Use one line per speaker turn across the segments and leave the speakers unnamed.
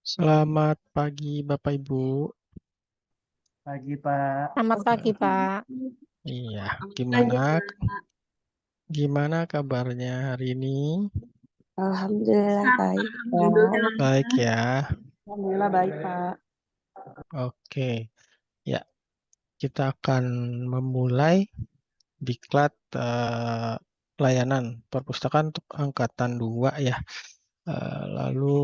Selamat pagi Bapak Ibu.
Pagi, Pak.
Selamat pagi, Pak.
Iya,
Pagi,
gimana
Pak.
gimana kabarnya hari ini?
Alhamdulillah baik, Pak.
Alhamdulillah.
Baik ya.
Alhamdulillah baik, Pak.
Oke. Ya, kita akan memulai diklat layanan perpustakaan untuk angkatan 2 ya. Lalu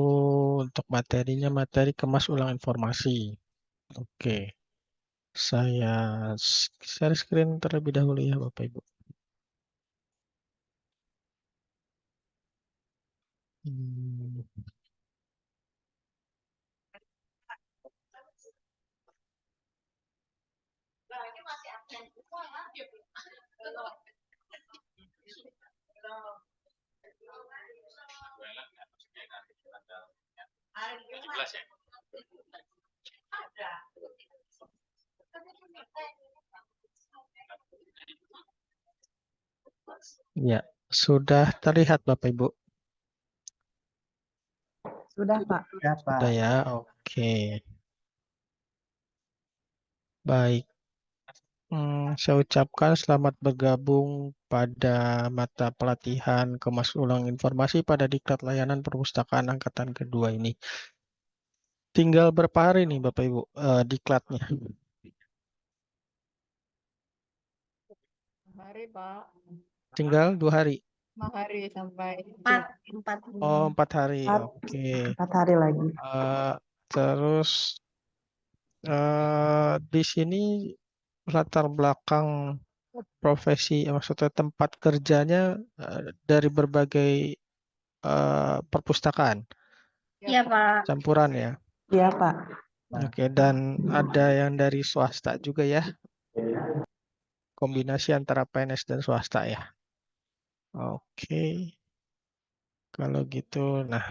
untuk materinya materi kemas ulang informasi. Oke. Saya share screen terlebih dahulu ya Bapak Ibu. Hmm. Ya, sudah terlihat Bapak Ibu.
Sudah, Pak.
Ya, Pak.
Sudah ya, oke. Baik. Saya ucapkan selamat bergabung pada mata pelatihan kemas ulang informasi pada diklat layanan perpustakaan angkatan kedua ini. Tinggal berapa hari nih Bapak Ibu diklatnya?
Hari, Pak.
Tinggal 2 hari.
5 hari sampai
4
Oh, 4 hari.
Empat,
Oke.
4 hari lagi.
Terus di sini latar belakang profesi, maksudnya tempat kerjanya dari berbagai perpustakaan,
Iya, Pak.
campuran ya.
Iya, Pak.
Oke, dan ada yang dari swasta juga ya, kombinasi antara PNS dan swasta ya. Oke, kalau gitu, nah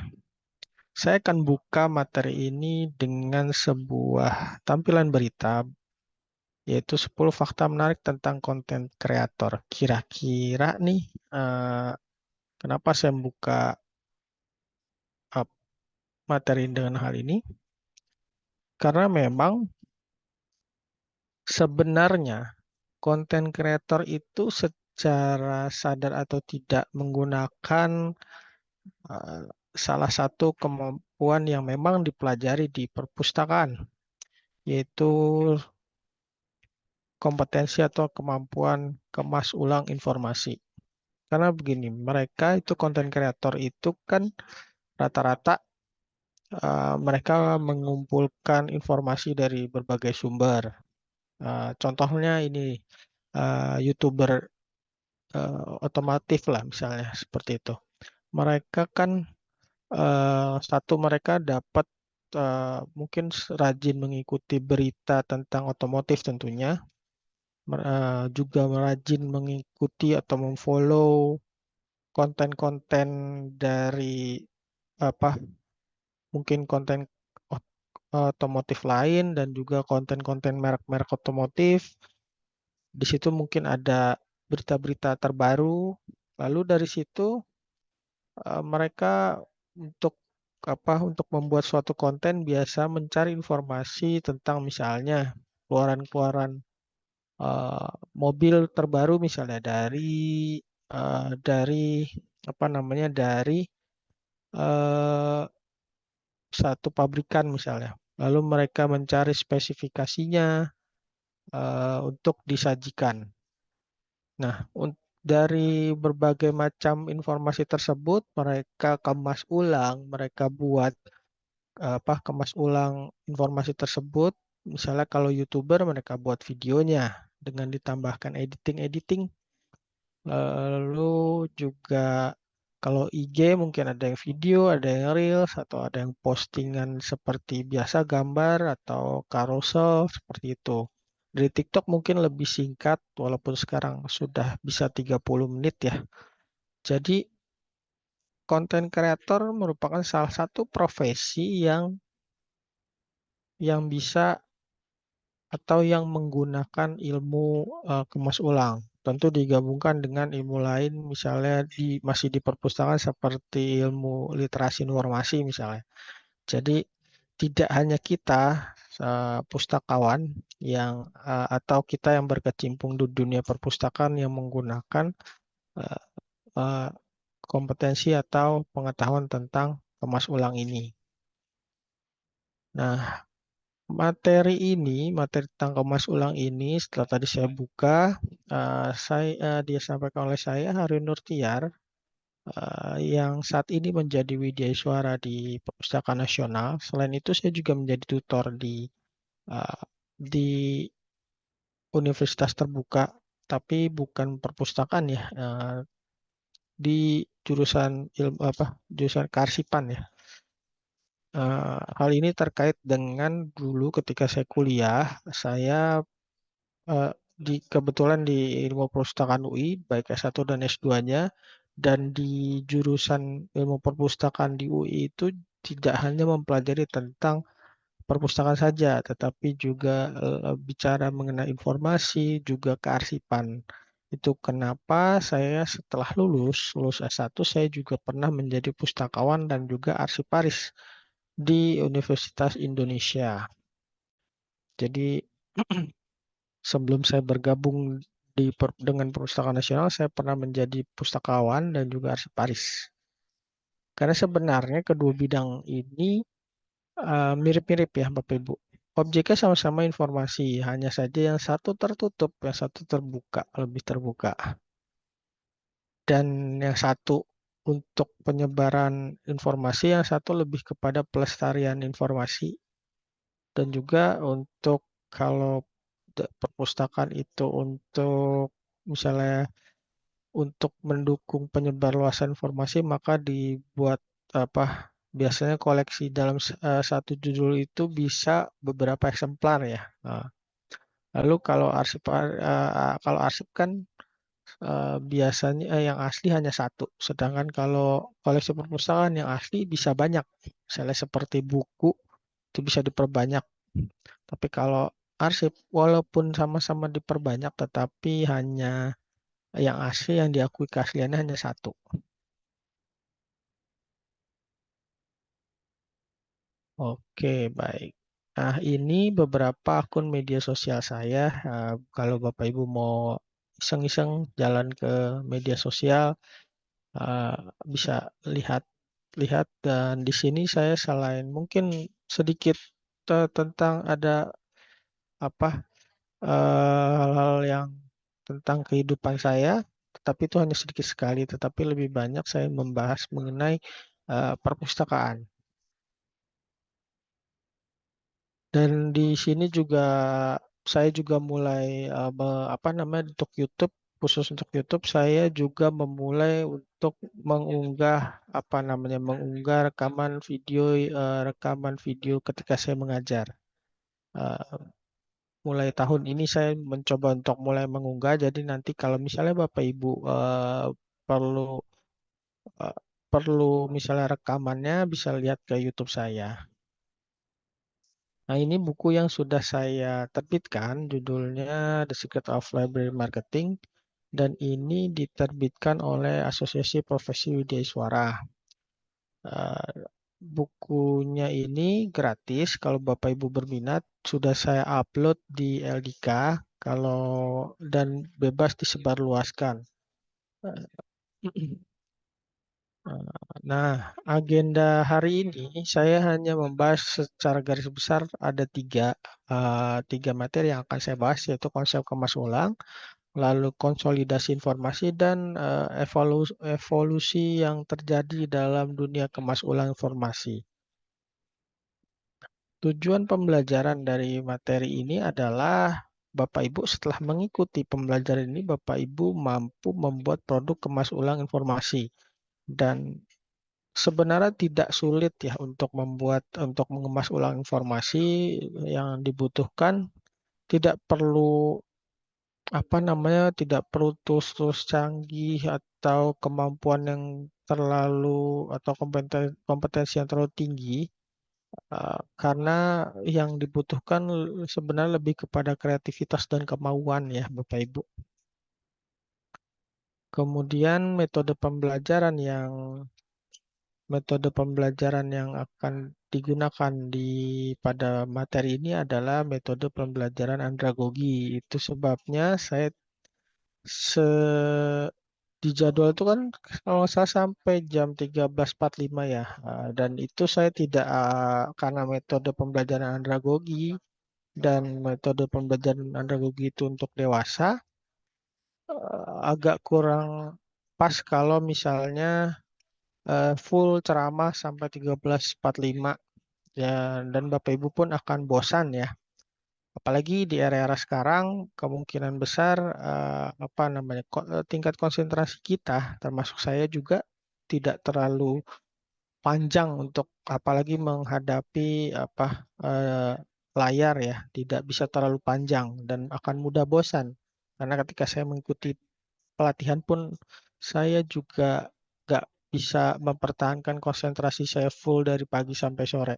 saya akan buka materi ini dengan sebuah tampilan berita, yaitu 10 fakta menarik tentang konten kreator. Kira-kira nih, kenapa saya membuka materi dengan hal ini? Karena memang sebenarnya konten kreator itu secara sadar atau tidak menggunakan eh, salah satu kemampuan yang memang dipelajari di perpustakaan, yaitu kompetensi atau kemampuan kemas ulang informasi. Karena begini, mereka itu konten kreator itu kan rata-rata mereka mengumpulkan informasi dari berbagai sumber. Contohnya ini YouTuber otomotif lah misalnya seperti itu. Mereka kan satu mereka dapat mungkin rajin mengikuti berita tentang otomotif tentunya, juga rajin mengikuti atau memfollow konten-konten dari apa mungkin konten otomotif lain dan juga konten-konten merek-merek otomotif. Di situ mungkin ada berita-berita terbaru. Lalu dari situ mereka untuk untuk membuat suatu konten biasa mencari informasi tentang misalnya keluaran-keluaran mobil terbaru misalnya dari apa namanya dari eh, satu pabrikan misalnya. Lalu mereka mencari spesifikasinya untuk disajikan. Nah, dari berbagai macam informasi tersebut mereka kemas ulang, mereka buat kemas ulang informasi tersebut. Misalnya kalau YouTuber mereka buat videonya dengan ditambahkan editing-editing. Lalu juga kalau IG mungkin ada yang video, ada yang reels, atau ada yang postingan seperti biasa gambar atau carousel seperti itu. Dari TikTok mungkin lebih singkat walaupun sekarang sudah bisa 30 menit ya. Jadi konten kreator merupakan salah satu profesi yang bisa atau yang menggunakan ilmu kemas ulang. Tentu digabungkan dengan ilmu lain, misalnya masih di perpustakaan seperti ilmu literasi informasi misalnya. Jadi tidak hanya kita pustakawan atau kita yang berkecimpung di dunia perpustakaan yang menggunakan eh, eh, kompetensi atau pengetahuan tentang kemas ulang ini. Nah, materi tentang kemas ulang ini setelah tadi saya buka, dia sampaikan oleh saya Harun Nurtiar, yang saat ini menjadi widyaswara di Perpustakaan Nasional. Selain itu, saya juga menjadi tutor di universitas terbuka, tapi bukan perpustakaan ya, di jurusan ilmu jurusan kearsipan ya. Hal ini terkait dengan dulu ketika saya kuliah, saya eh, kebetulan di ilmu perpustakaan UI, baik S1 dan S2-nya, dan di jurusan ilmu perpustakaan di UI itu tidak hanya mempelajari tentang perpustakaan saja, tetapi juga bicara mengenai informasi, juga kearsipan. Itu kenapa saya setelah lulus S1, saya juga pernah menjadi pustakawan dan juga arsiparis di Universitas Indonesia. Jadi sebelum saya bergabung dengan Perpustakaan Nasional, saya pernah menjadi pustakawan dan juga arsiparis. Karena sebenarnya kedua bidang ini mirip-mirip ya Bapak Ibu. Objeknya sama-sama informasi, hanya saja yang satu tertutup, yang satu terbuka, lebih terbuka. Dan yang satu untuk penyebaran informasi, yang satu lebih kepada pelestarian informasi. Dan juga untuk kalau perpustakaan itu untuk misalnya untuk mendukung penyebarluasan informasi, maka dibuat biasanya koleksi dalam satu judul itu bisa beberapa eksemplar ya. Nah, lalu kalau arsip kan biasanya yang asli hanya satu, sedangkan kalau koleksi perpustakaan yang asli bisa banyak. Misalnya seperti buku itu bisa diperbanyak. Tapi kalau arsip walaupun sama-sama diperbanyak, tetapi hanya yang asli yang diakui keasliannya hanya satu. Oke, baik. Nah, ini beberapa akun media sosial saya. Kalau Bapak Ibu mau iseng-iseng jalan ke media sosial, eh, bisa lihat lihat dan di sini saya selain mungkin sedikit tentang ada apa hal-hal yang tentang kehidupan saya, tetapi itu hanya sedikit sekali, tetapi lebih banyak saya membahas mengenai perpustakaan. Dan di sini juga saya juga mulai untuk YouTube, khusus untuk YouTube saya juga memulai untuk mengunggah rekaman video ketika saya mengajar. Eh, Mulai tahun ini saya mencoba untuk mulai mengunggah. Jadi nanti kalau misalnya Bapak Ibu perlu eh, perlu misalnya rekamannya bisa lihat ke YouTube saya. Nah, ini buku yang sudah saya terbitkan, judulnya The Secret of Library Marketing, dan ini diterbitkan oleh Asosiasi Profesi Widyaswara. Eh, Bukunya ini gratis, kalau Bapak Ibu berminat, sudah saya upload di LDK, kalau dan bebas disebarluaskan. Nah, agenda hari ini saya hanya membahas secara garis besar ada tiga materi yang akan saya bahas, yaitu konsep kemas ulang, lalu konsolidasi informasi, dan evolusi yang terjadi dalam dunia kemas ulang informasi. Tujuan pembelajaran dari materi ini adalah Bapak Ibu setelah mengikuti pembelajaran ini, Bapak Ibu mampu membuat produk kemas ulang informasi. Dan sebenarnya tidak sulit ya untuk mengemas ulang informasi. Yang dibutuhkan tidak perlu tidak perlu terus canggih atau kemampuan yang terlalu atau kompetensi yang terlalu tinggi. Karena yang dibutuhkan sebenarnya lebih kepada kreativitas dan kemauan ya Bapak Ibu. Kemudian metode pembelajaran yang akan digunakan pada materi ini adalah metode pembelajaran andragogi. Itu sebabnya saya di jadwal itu kan kalau nggak salah sampai jam 13.45 ya. Dan itu saya tidak karena metode pembelajaran andragogi dan metode pembelajaran andragogi itu untuk dewasa agak kurang pas kalau misalnya full ceramah sampai 13.45 ya, dan Bapak Ibu pun akan bosan ya. Apalagi di era-era sekarang kemungkinan besar tingkat konsentrasi kita termasuk saya juga tidak terlalu panjang untuk apalagi menghadapi eh, layar ya, tidak bisa terlalu panjang dan akan mudah bosan. Karena ketika saya mengikuti pelatihan pun saya juga nggak bisa mempertahankan konsentrasi saya full dari pagi sampai sore.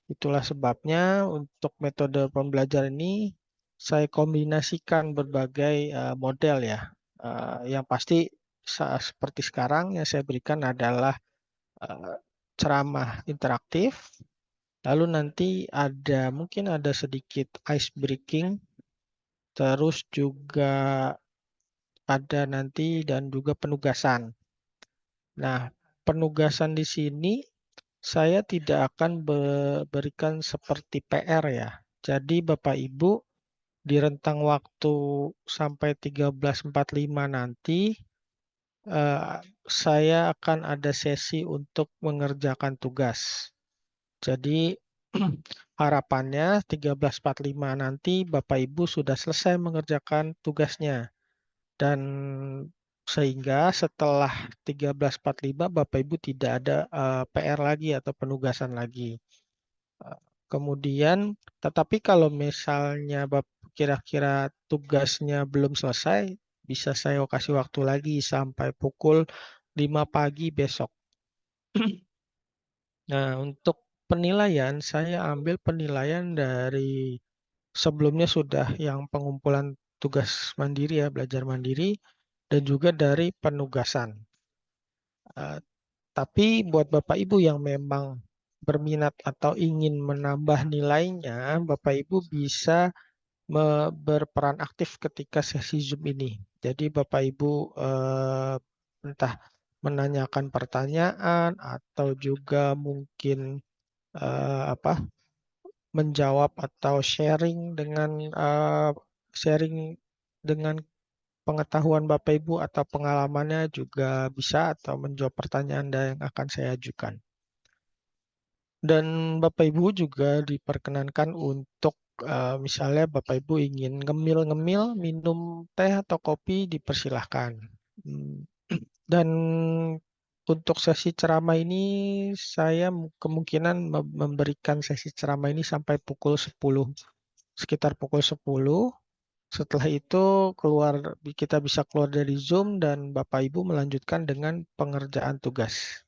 Itulah sebabnya untuk metode pembelajaran ini saya kombinasikan berbagai model ya. Yang pasti seperti sekarang yang saya berikan adalah eh, ceramah interaktif. Lalu nanti mungkin ada sedikit ice breaking, terus juga ada nanti dan juga penugasan. Nah, penugasan di sini saya tidak akan berikan seperti PR ya. Jadi Bapak Ibu di rentang waktu sampai 13.45 nanti saya akan ada sesi untuk mengerjakan tugas. Jadi harapannya 13.45 nanti Bapak Ibu sudah selesai mengerjakan tugasnya. Dan sehingga setelah 13.45 Bapak Ibu tidak ada PR lagi atau penugasan lagi. Kemudian, tetapi kalau misalnya kira-kira tugasnya belum selesai, bisa saya kasih waktu lagi sampai pukul 5 pagi besok. Nah, untuk penilaian, saya ambil penilaian dari sebelumnya sudah yang pengumpulan tugas mandiri ya, belajar mandiri, dan juga dari penugasan. Tapi buat Bapak Ibu yang memang berminat atau ingin menambah nilainya, Bapak Ibu bisa berperan aktif ketika sesi Zoom ini. Jadi Bapak Ibu entah menanyakan pertanyaan atau juga mungkin menjawab atau sharing dengan pengetahuan Bapak Ibu atau pengalamannya juga bisa atau menjawab pertanyaan yang akan saya ajukan. Dan Bapak Ibu juga diperkenankan untuk misalnya Bapak Ibu ingin ngemil-ngemil, minum teh atau kopi, dipersilahkan. Dan untuk sesi ceramah ini saya kemungkinan memberikan sesi ceramah ini sampai pukul 10, sekitar pukul 10. Setelah itu kita bisa keluar dari Zoom dan Bapak Ibu melanjutkan dengan pengerjaan tugas.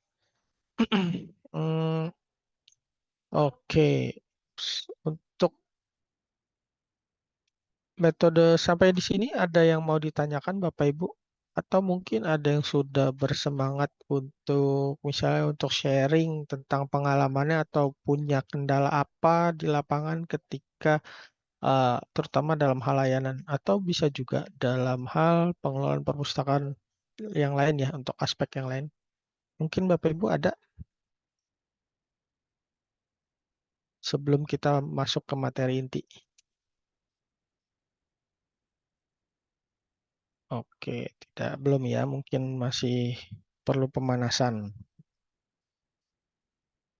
Hmm, Oke. Untuk metode sampai di sini ada yang mau ditanyakan Bapak Ibu? Atau mungkin ada yang sudah bersemangat untuk misalnya untuk sharing tentang pengalamannya atau punya kendala apa di lapangan ketika terutama dalam hal layanan atau bisa juga dalam hal pengelolaan perpustakaan yang lain ya untuk aspek yang lain. Mungkin Bapak Ibu ada sebelum kita masuk ke materi inti. Oke, belum ya, mungkin masih perlu pemanasan.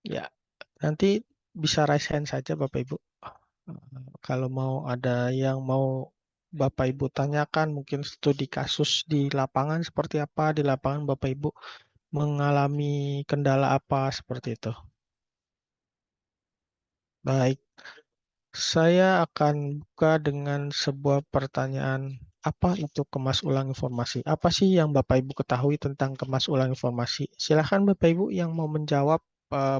Ya, nanti bisa raise hand saja Bapak Ibu. Kalau mau ada yang mau Bapak Ibu tanyakan, mungkin studi kasus di lapangan seperti apa, di lapangan Bapak Ibu mengalami kendala apa seperti itu. Baik, saya akan buka dengan sebuah pertanyaan. Apa itu kemas ulang informasi? Apa sih yang Bapak Ibu ketahui tentang kemas ulang informasi? Silakan Bapak Ibu yang mau menjawab,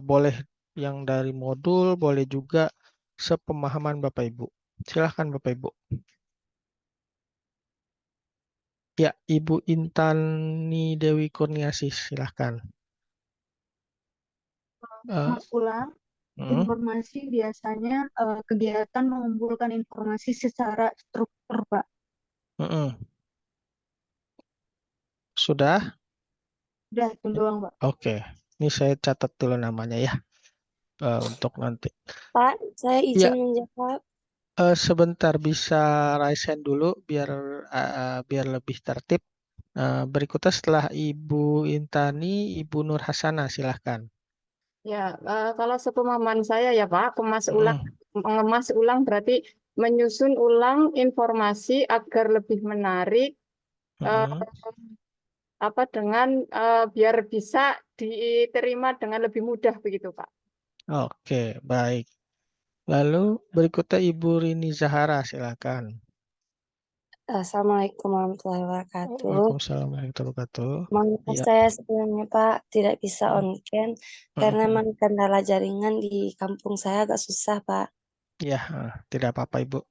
boleh yang dari modul, boleh juga sepemahaman Bapak Ibu. Silakan Bapak Ibu. Ya, Ibu Intani Dewi Kurniasih, silakan.
Mas ulang.
Mm,
informasi biasanya kegiatan mengumpulkan informasi secara struktur, Pak.
mm-mm. Sudah?
Udah, itu doang, Pak.
Oke. Ini saya catat dulu namanya ya, untuk nanti.
Pak, saya
Ya,
izin menjawab.
sebentar bisa raise hand dulu biar lebih tertib. Berikutnya setelah Ibu Intani, Ibu Nur Hasana, silahkan.
Ya, kalau sepemahaman saya ya Pak,
Mm,
mengemas ulang berarti menyusun ulang informasi agar lebih menarik, eh,
mm.
dengan biar bisa diterima dengan lebih mudah begitu Pak.
Oke, baik. Lalu berikutnya Ibu Rini Zahara, silakan.
Assalamualaikum warahmatullahi wabarakatuh.
Waalaikumsalam warahmatullahi wabarakatuh.
Mohon maaf
Ya.
saya sebelumnya Pak tidak bisa
Mm,
on cam
mm,
karena
mm.
memang kendala jaringan di kampung saya agak susah Pak.
Ya, tidak apa-apa Ibu.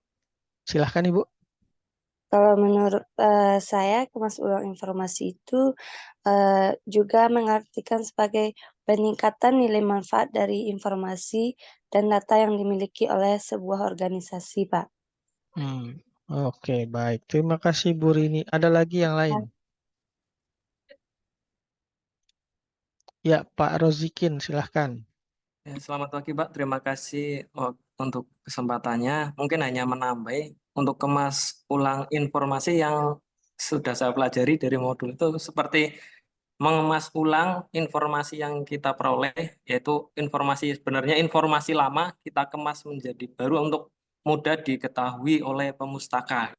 Silahkan Ibu.
Kalau menurut saya kemas ulang informasi itu juga mengartikan sebagai peningkatan nilai manfaat dari informasi dan data yang dimiliki oleh sebuah organisasi, Pak.
Hmm, Oke, baik. Terima kasih Bu Rini. Ada lagi yang lain? Ya, Pak Rozikin, silahkan.
Ya, selamat pagi, Pak. Terima kasih untuk kesempatannya. Mungkin hanya menambah untuk kemas ulang informasi yang sudah saya pelajari dari modul itu seperti mengemas ulang informasi yang kita peroleh, yaitu sebenarnya informasi lama kita kemas menjadi baru untuk mudah diketahui oleh pemustaka.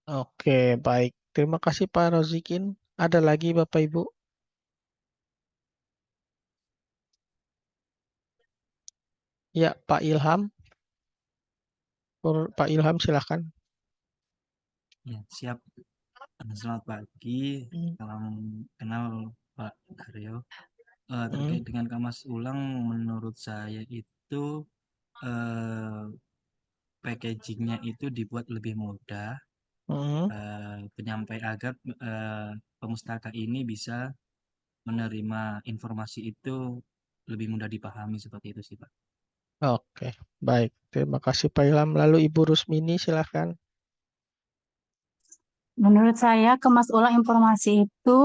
Oke, baik. Terima kasih Pak Rozikin. Ada lagi Bapak Ibu? Ya, Pak Ilham. Pak Ilham, silahkan.
Ya, siap. Selamat pagi.
Hmm,
Salam kenal Pak Aryo.
hmm,
Terkait dengan kemas ulang, menurut saya itu packagingnya itu dibuat lebih mudah,
hmm.
agar pemustaka ini bisa menerima informasi itu lebih mudah dipahami seperti itu sih Pak.
Oke, baik. Terima kasih Pak Ilham. Lalu Ibu Rusmini, silahkan.
Menurut saya, kemas ulang informasi itu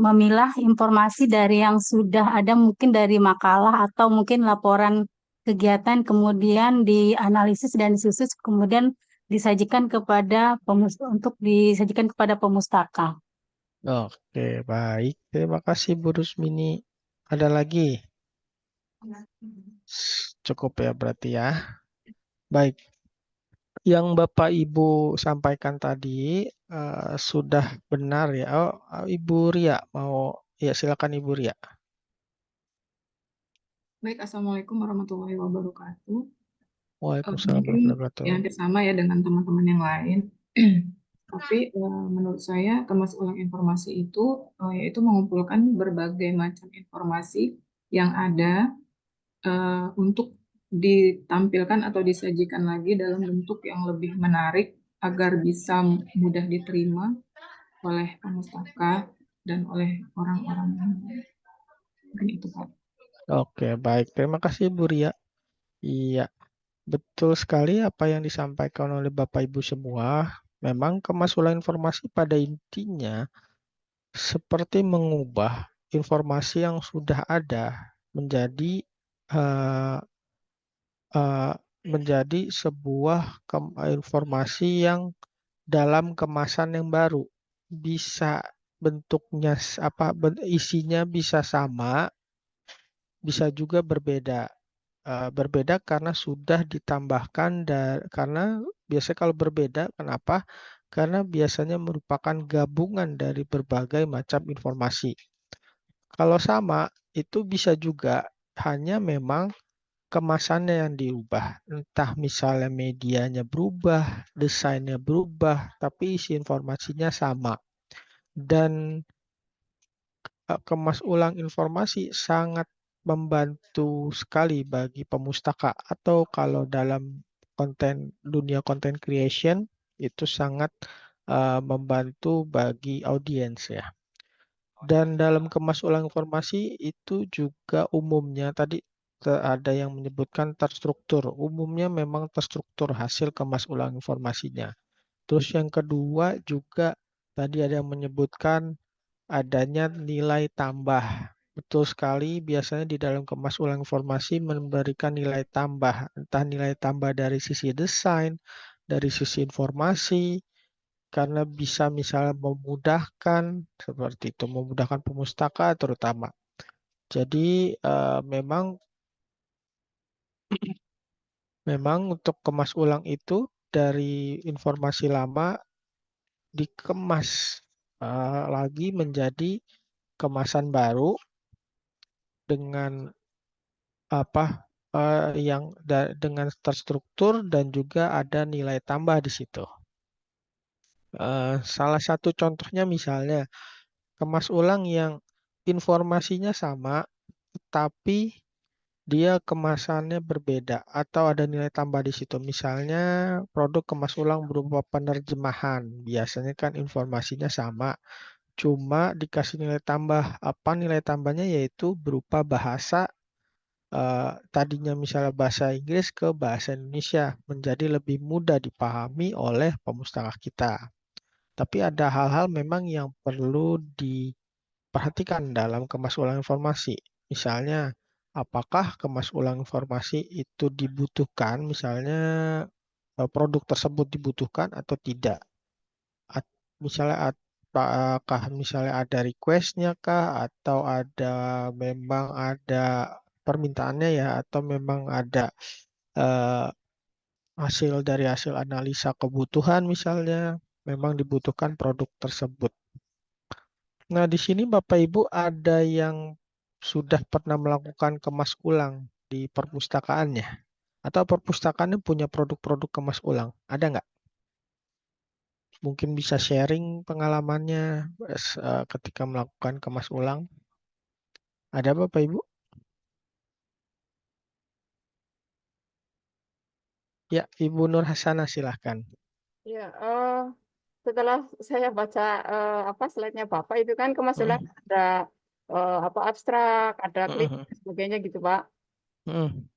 memilah informasi dari yang sudah ada, mungkin dari makalah atau mungkin laporan kegiatan, kemudian dianalisis dan disusun, kemudian disajikan kepada pemustaka.
Oke, baik. Terima kasih Bu Rusmini. Ada lagi? Cukup ya berarti ya. Baik. Yang Bapak Ibu sampaikan tadi sudah benar ya. Ibu Ria mau, ya silakan Ibu Ria.
Baik, Assalamualaikum warahmatullahi wabarakatuh.
Waalaikumsalam
Mungkin
warahmatullahi wabarakatuh.
ya hampir sama ya dengan teman-teman yang lain. Tapi menurut saya kemas ulang informasi itu yaitu mengumpulkan berbagai macam informasi yang ada untuk ditampilkan atau disajikan lagi dalam bentuk yang lebih menarik agar bisa mudah diterima oleh pemustaka dan oleh orang-orang mungkin itu Pak.
Oke, baik. Terima kasih Bu Ria. Iya, betul sekali apa yang disampaikan oleh Bapak Ibu semua. Memang kemasulan informasi pada intinya seperti mengubah informasi yang sudah ada menjadi eh, eh, menjadi sebuah informasi yang dalam kemasan yang baru. Bisa bentuknya isinya bisa sama, bisa juga berbeda. Berbeda karena sudah ditambahkan karena biasanya kalau berbeda, kenapa? Karena biasanya merupakan gabungan dari berbagai macam informasi. Kalau sama, itu bisa juga hanya memang kemasannya yang diubah. Entah misalnya medianya berubah, desainnya berubah, tapi isi informasinya sama. Dan kemas ulang informasi sangat membantu sekali bagi pemustaka atau kalau dalam dunia content creation itu sangat membantu bagi audiens ya. Dan dalam kemas ulang informasi itu juga umumnya tadi ada yang menyebutkan terstruktur. Umumnya memang terstruktur hasil kemas ulang informasinya. Terus yang kedua juga tadi ada yang menyebutkan adanya nilai tambah. Betul sekali, biasanya di dalam kemas ulang informasi memberikan nilai tambah. Entah nilai tambah dari sisi desain, dari sisi informasi, karena bisa misalnya memudahkan, seperti itu, memudahkan pemustaka terutama. Jadi memang untuk kemas ulang itu dari informasi lama dikemas lagi menjadi kemasan baru dengan dengan terstruktur dan juga ada nilai tambah di situ. Salah satu contohnya misalnya kemas ulang yang informasinya sama, tapi dia kemasannya berbeda atau ada nilai tambah di situ. Misalnya produk kemas ulang berupa penerjemahan, biasanya kan informasinya sama, cuma dikasih nilai tambah. Apa nilai tambahnya? Yaitu berupa bahasa, tadinya misalnya bahasa Inggris ke bahasa Indonesia, menjadi lebih mudah dipahami oleh pemustaka kita. Tapi ada hal-hal memang yang perlu diperhatikan dalam kemas ulang informasi. Misalnya, apakah kemas ulang informasi itu dibutuhkan, misalnya produk tersebut dibutuhkan atau tidak. Misalnya apakah misalnya ada request-nya kah, atau memang ada permintaannya ya, atau memang ada eh, hasil analisa kebutuhan misalnya, memang dibutuhkan produk tersebut. Nah, di sini Bapak Ibu ada yang sudah pernah melakukan kemas ulang di perpustakaannya, atau perpustakaannya punya produk-produk kemas ulang, ada nggak? Mungkin bisa sharing pengalamannya ketika melakukan kemas ulang. Ada Bapak Ibu? Ya, Ibu Nur Hasanah silahkan.
Ya, setelah saya baca slide-nya Bapak itu kan kemas ulang ada abstrak, ada klik dan sebagainya gitu, Pak.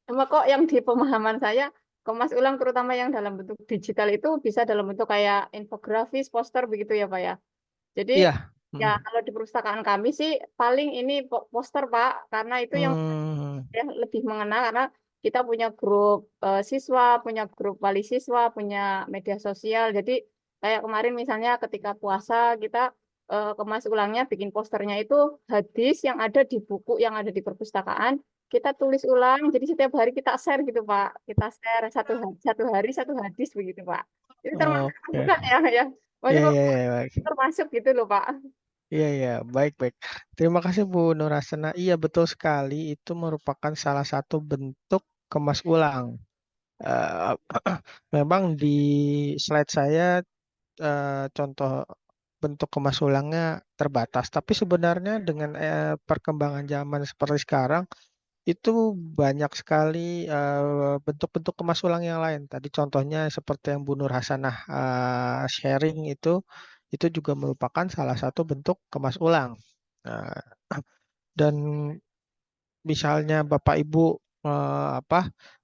Cuma kok yang di pemahaman saya kemas ulang terutama yang dalam bentuk digital itu bisa dalam bentuk kayak infografis, poster begitu ya, Pak ya. Jadi
Iya.
ya kalau di perpustakaan kami sih paling ini poster, Pak, karena itu yang ya lebih mengenal karena kita punya grup siswa, punya grup wali siswa, punya media sosial. Jadi kayak kemarin misalnya ketika puasa kita kemas ulangnya bikin posternya itu hadis yang ada di buku yang ada di perpustakaan. Kita tulis ulang, jadi setiap hari kita share gitu Pak. Kita share satu hari satu hadis begitu Pak. Itu termasuk
Oke.
bukan ya ya.
Iya,
Maksudnya
iya, iya, baik.
termasuk gitu loh Pak.
Iya, iya, baik, baik. Terima kasih Bu Nur Hasanah. Iya, betul sekali. Itu merupakan salah satu bentuk kemas ulang. Eh, Memang di slide saya contoh bentuk kemas ulangnya terbatas. Tapi sebenarnya dengan perkembangan zaman seperti sekarang, itu banyak sekali bentuk-bentuk kemas ulang yang lain. Tadi contohnya seperti yang Bu Nur Hasanah sharing itu juga merupakan salah satu bentuk kemas ulang. Nah, dan misalnya Bapak Ibu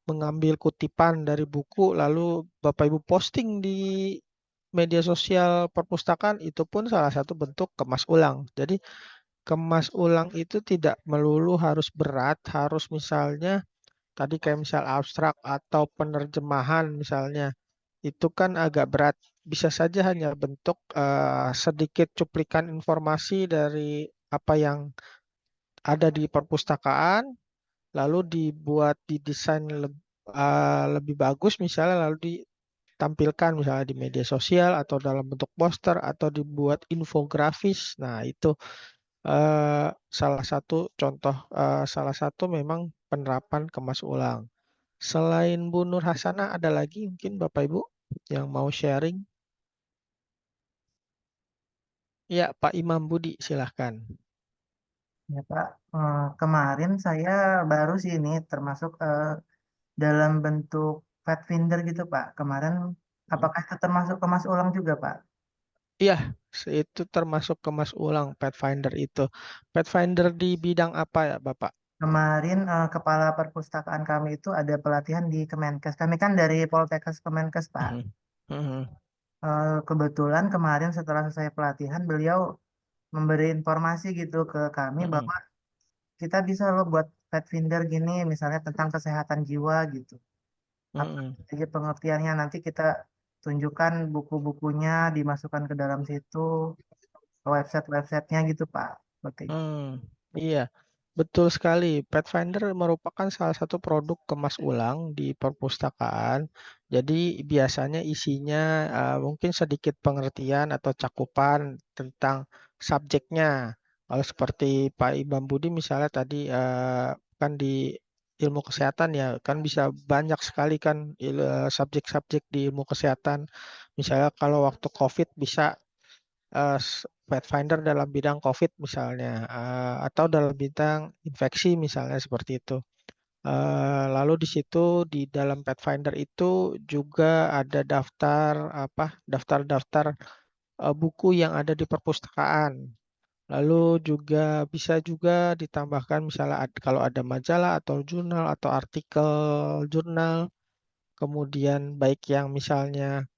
mengambil kutipan dari buku lalu Bapak Ibu posting di media sosial perpustakaan, itu pun salah satu bentuk kemas ulang. Jadi kemas ulang itu tidak melulu harus berat, harus misalnya tadi kayak misal abstrak atau penerjemahan misalnya, itu kan agak berat. Bisa saja hanya bentuk sedikit cuplikan informasi dari apa yang ada di perpustakaan, lalu dibuat didesain lebih bagus misalnya, lalu ditampilkan misalnya di media sosial atau dalam bentuk poster atau dibuat infografis. Nah, itu salah satu contoh, salah satu memang penerapan kemas ulang. Selain Bu Nur Hasanah, ada lagi mungkin Bapak Ibu yang mau sharing? Ya, Pak Imam Budi, silahkan.
Ya Pak, kemarin saya baru sih ini termasuk dalam bentuk Pathfinder gitu Pak. Kemarin apakah itu termasuk kemas ulang juga Pak?
Iya, itu termasuk kemas ulang Pathfinder itu. Pathfinder di bidang apa ya, Bapak?
Kemarin kepala perpustakaan kami itu ada pelatihan di Kemenkes. Kami kan dari Poltekkes Kemenkes, Pak.
Mhm. Mhm.
Kebetulan kemarin setelah selesai pelatihan, beliau memberi informasi gitu ke kami
Mhm.
bahwa kita bisa loh buat Pathfinder gini, misalnya tentang kesehatan jiwa gitu. Apa
Mhm.
jadi pengertiannya nanti kita tunjukkan buku-bukunya, dimasukkan ke dalam situ, ke website-websitenya gitu, Pak. Seperti itu.
Iya, betul sekali. Pathfinder merupakan salah satu produk kemas ulang di perpustakaan. Jadi biasanya isinya mungkin sedikit pengertian atau cakupan tentang subjeknya. Kalau seperti Pak Imam Budi misalnya tadi kan di ilmu kesehatan ya, kan bisa banyak sekali kan subjek-subjek di ilmu kesehatan. Misalnya kalau waktu COVID bisa Pathfinder dalam bidang COVID misalnya, atau dalam bidang infeksi misalnya seperti itu. Lalu di situ di dalam Pathfinder itu juga ada daftar-daftar buku yang ada di perpustakaan. Lalu juga bisa juga ditambahkan misalnya kalau ada majalah atau jurnal atau artikel jurnal, kemudian baik yang misalnya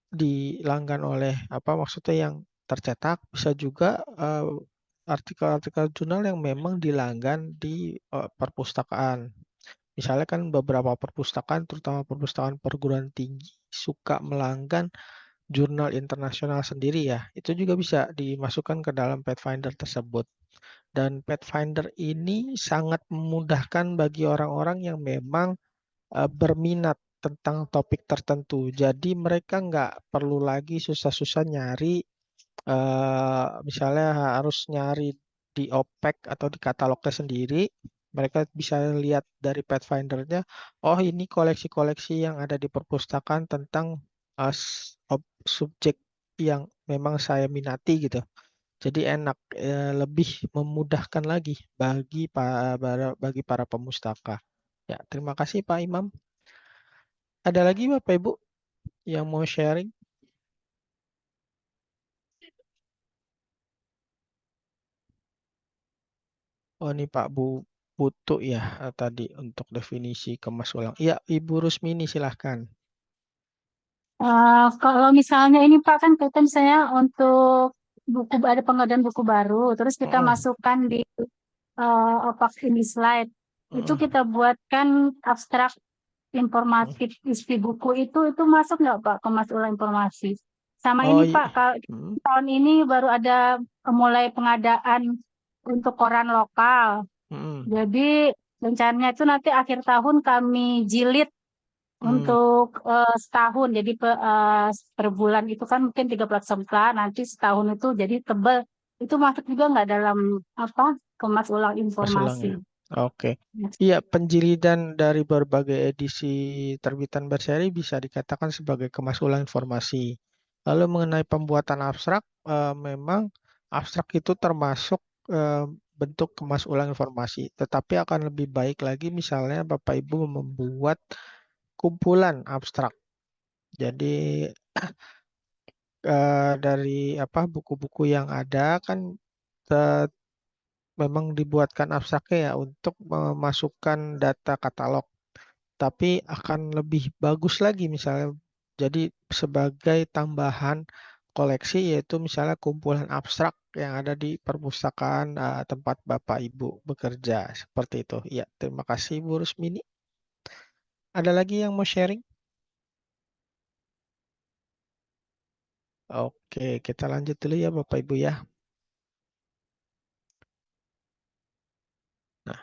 dilanggan oleh maksudnya yang tercetak, bisa juga artikel-artikel jurnal yang memang dilanggan di perpustakaan. Misalnya kan beberapa perpustakaan, terutama perpustakaan perguruan tinggi, suka melanggan jurnal internasional sendiri ya. Itu juga bisa dimasukkan ke dalam Pathfinder tersebut. Dan Pathfinder ini sangat memudahkan bagi orang-orang yang memang berminat tentang topik tertentu. Jadi mereka nggak perlu lagi susah-susah nyari, misalnya harus nyari di OPEC atau di katalognya sendiri. Mereka bisa lihat dari Pathfinder-nya, oh ini koleksi-koleksi yang ada di perpustakaan tentang subjek yang memang saya minati gitu. Jadi enak, lebih memudahkan lagi bagi para pemustaka. Ya, terima kasih Pak Imam. Ada lagi Bapak Ibu yang mau sharing? Oh ini Pak Putu ya tadi untuk definisi kemas ulang. Iya Ibu Rusmini silahkan.
Kalau misalnya ini Pak kan kita misalnya untuk buku ada pengadaan buku baru, terus kita
Mm-mm.
masukkan di opak ini slide. Itu
Mm-mm.
kita buatkan abstrak informatif isi buku itu masuk nggak Pak kemas ulang informasi? Sama
Oh
ini
iya.
Pak, kalau tahun ini baru ada mulai pengadaan untuk koran lokal.
Mm-mm.
Jadi rencananya itu nanti akhir tahun kami jilid
Mm.
untuk setahun. Jadi per bulan itu kan mungkin 13 eksemplar, nanti setahun itu jadi tebal. Itu masuk juga nggak dalam apa kemas ulang
Kemas ulang
informasi?
ya. Oke. Iya, penjilidan dari berbagai edisi terbitan berseri bisa dikatakan sebagai kemas ulang informasi. Lalu mengenai pembuatan abstrak, memang abstrak itu termasuk eh, bentuk kemas ulang informasi. Tetapi akan lebih baik lagi misalnya Bapak Ibu membuat kumpulan abstrak. Jadi dari buku-buku yang ada kan memang dibuatkan abstraknya ya untuk memasukkan data katalog. Tapi akan lebih bagus lagi misalnya jadi sebagai tambahan koleksi yaitu misalnya kumpulan abstrak yang ada di perpustakaan tempat Bapak Ibu bekerja seperti itu. Ya, terima kasih Bu Rusmini. Ada lagi yang mau sharing? Oke, kita lanjut dulu ya Bapak Ibu ya. Nah,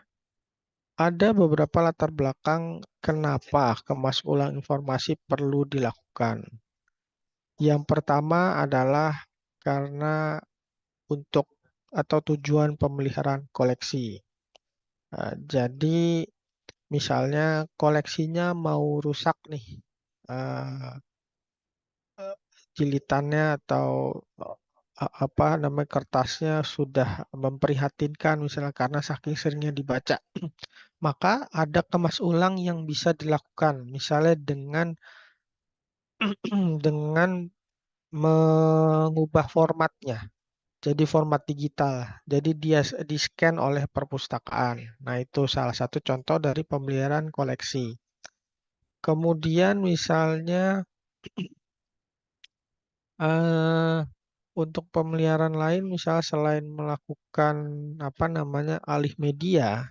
ada beberapa latar belakang kenapa kemas ulang informasi perlu dilakukan. Yang pertama adalah karena untuk atau tujuan pemeliharaan koleksi. Jadi misalnya koleksinya mau rusak nih, eh, jilitannya atau apa namanya kertasnya sudah memprihatinkan misalnya karena saking seringnya dibaca, maka ada kemas ulang yang bisa dilakukan misalnya dengan dengan mengubah formatnya jadi format digital. Jadi dia di-scan oleh perpustakaan. Nah, itu salah satu contoh dari pemeliharaan koleksi. Kemudian misalnya eh, untuk pemeliharaan lain, misal selain melakukan apa namanya alih media,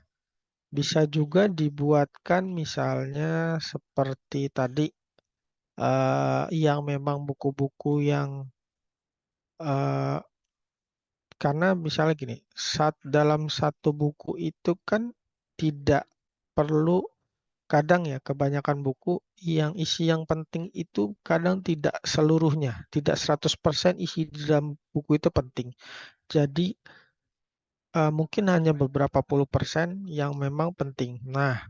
bisa juga dibuatkan misalnya seperti tadi yang memang buku-buku yang eh, karena misalnya gini, dalam satu buku itu kan tidak perlu kadang ya kebanyakan buku yang isi yang penting itu kadang tidak seluruhnya, tidak 100% isi di dalam buku itu penting. Jadi mungkin hanya beberapa puluh persen yang memang penting. Nah,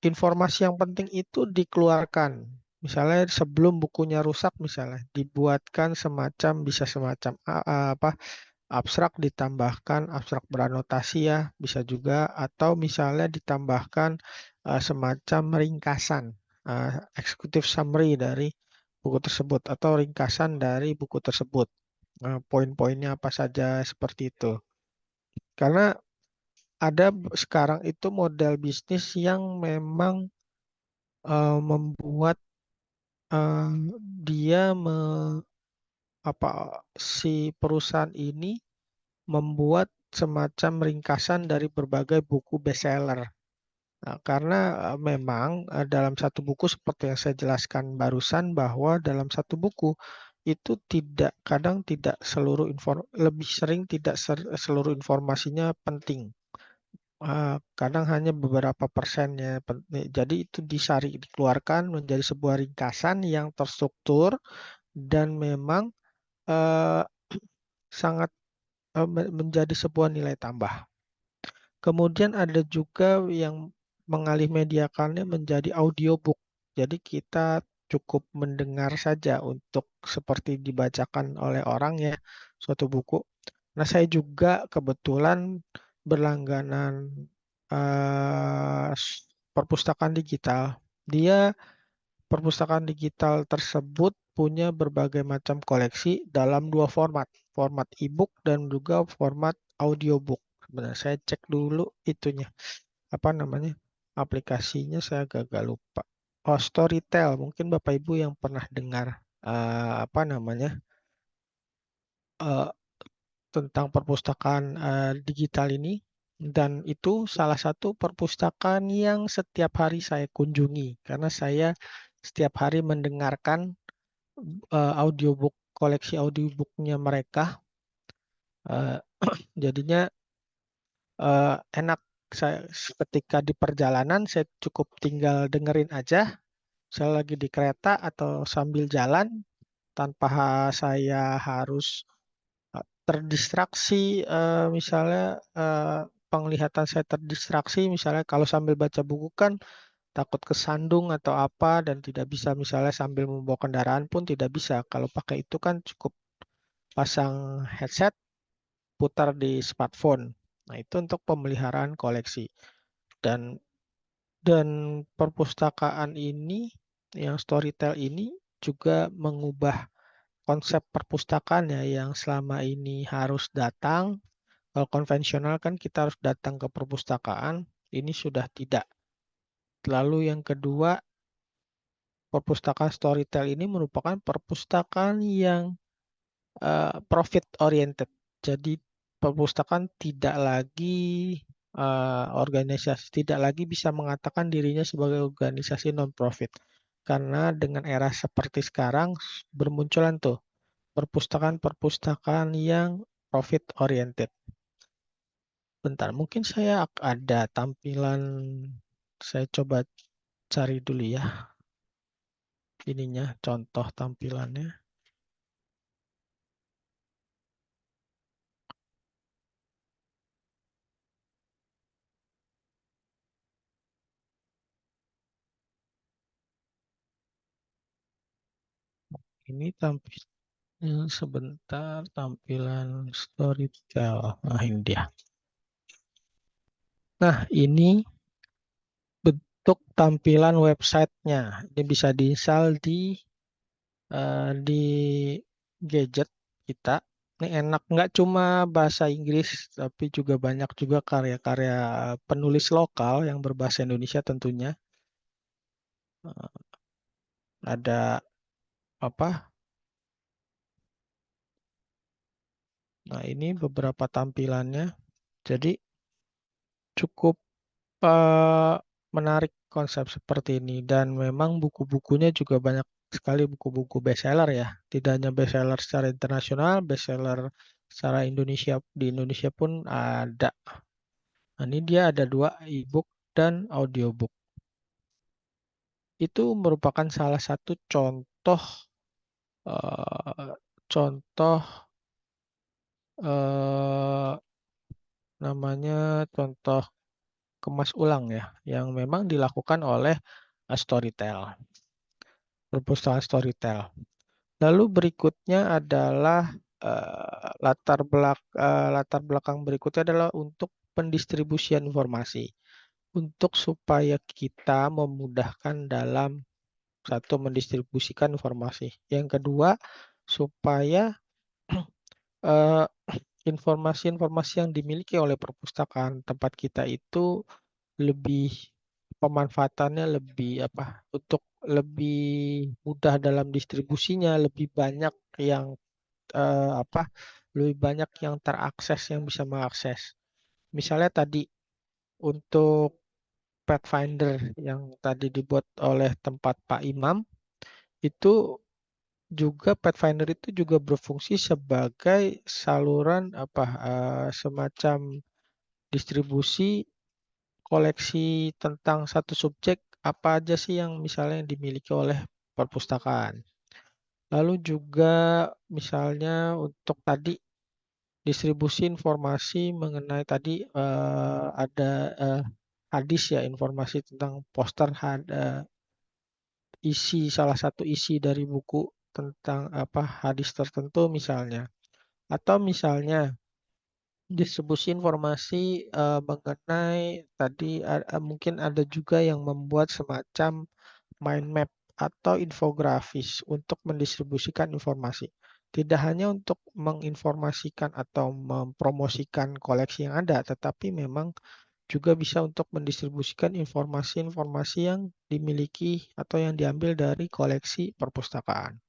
informasi yang penting itu dikeluarkan. Misalnya sebelum bukunya rusak misalnya dibuatkan semacam bisa semacam apa abstrak ditambahkan abstrak beranotasi ya bisa juga atau misalnya ditambahkan semacam ringkasan executive summary dari buku tersebut atau ringkasan dari buku tersebut. Poin-poinnya apa saja seperti itu. Karena ada sekarang itu model bisnis yang memang membuat eh, dia apa si perusahaan ini membuat semacam ringkasan dari berbagai buku bestseller. Nah, karena memang dalam satu buku seperti yang saya jelaskan barusan bahwa dalam satu buku itu kadang tidak seluruh lebih sering tidak seluruh informasinya penting. Kadang hanya beberapa persennya. Jadi itu dikeluarkan menjadi sebuah ringkasan yang terstruktur dan memang eh, sangat menjadi sebuah nilai tambah. Kemudian ada juga yang mengalih mediakannya menjadi audiobook. Jadi kita cukup mendengar saja untuk seperti dibacakan oleh orang ya suatu buku. Nah, saya juga kebetulan berlangganan perpustakaan digital. Perpustakaan digital tersebut punya berbagai macam koleksi dalam dua format, format e-book dan juga format audiobook. Sebenarnya saya cek dulu itunya, apa namanya, aplikasinya saya agak lupa. Oh, Storytel, mungkin Bapak Ibu yang pernah dengar apa namanya eh, tentang perpustakaan digital ini. Dan itu salah satu perpustakaan yang setiap hari saya kunjungi karena saya setiap hari mendengarkan audiobook koleksi audiobooknya mereka. Eh, jadinya enak. Saya ketika di perjalanan saya cukup tinggal dengerin aja. Saya lagi di kereta atau sambil jalan tanpa saya harus terdistraksi. Misalnya penglihatan saya terdistraksi. Misalnya kalau sambil baca buku kan takut kesandung atau apa dan tidak bisa misalnya sambil membawa kendaraan pun tidak bisa. Kalau pakai itu kan cukup pasang headset, putar di smartphone. Nah, itu untuk pemeliharaan koleksi. Dan perpustakaan ini, yang Storytel ini juga mengubah konsep perpustakaan ya, yang selama ini harus datang. Kalau konvensional kan kita harus datang ke perpustakaan, ini sudah tidak. Lalu yang kedua, perpustakaan Storytel ini merupakan perpustakaan yang profit oriented. Jadi perpustakaan tidak lagi organisasi, tidak lagi bisa mengatakan dirinya sebagai organisasi non-profit. Karena dengan era seperti sekarang bermunculan tuh perpustakaan-perpustakaan yang profit oriented. Bentar, mungkin saya ada tampilan, saya coba cari dulu ya ininya, contoh tampilannya. Ini sebentar tampilan Storytel. Nah, ini dia. Nah, ini bentuk tampilan websitenya. Ini bisa diinstal di gadget kita. Ini enak, nggak cuma bahasa Inggris, tapi juga banyak juga karya-karya penulis lokal yang berbahasa Indonesia tentunya. Ada apa? Nah, ini beberapa tampilannya. Jadi cukup menarik konsep seperti ini dan memang buku-bukunya juga banyak sekali buku-buku bestseller ya. Tidak hanya bestseller secara internasional, bestseller secara Indonesia di Indonesia pun ada. Nah, ini dia ada 2 e-book dan audiobook. Itu merupakan salah satu contoh eh, contoh eh, namanya contoh kemas ulang ya, yang memang dilakukan oleh Storytel, perpustakaan Storytel. Lalu berikutnya adalah latar belakang berikutnya adalah untuk pendistribusian informasi. Untuk supaya kita memudahkan dalam satu mendistribusikan informasi. Yang kedua, supaya eh, informasi-informasi yang dimiliki oleh perpustakaan tempat kita itu lebih pemanfaatannya lebih untuk lebih mudah dalam distribusinya, lebih banyak yang eh, apa lebih banyak yang terakses yang bisa mengakses. Misalnya tadi untuk Pathfinder yang tadi dibuat oleh tempat Pak Imam itu juga Pathfinder itu juga berfungsi sebagai saluran semacam distribusi koleksi tentang satu subjek apa aja sih yang misalnya yang dimiliki oleh perpustakaan. Lalu juga misalnya untuk tadi distribusi informasi mengenai tadi ada hadis ya, informasi tentang poster salah satu isi dari buku tentang hadis tertentu misalnya. Atau misalnya distribusi informasi mengenai tadi mungkin ada juga yang membuat semacam mind map atau infografis untuk mendistribusikan informasi. Tidak hanya untuk menginformasikan atau mempromosikan koleksi yang ada, tetapi memang juga bisa untuk mendistribusikan informasi-informasi yang dimiliki atau yang diambil dari koleksi perpustakaan.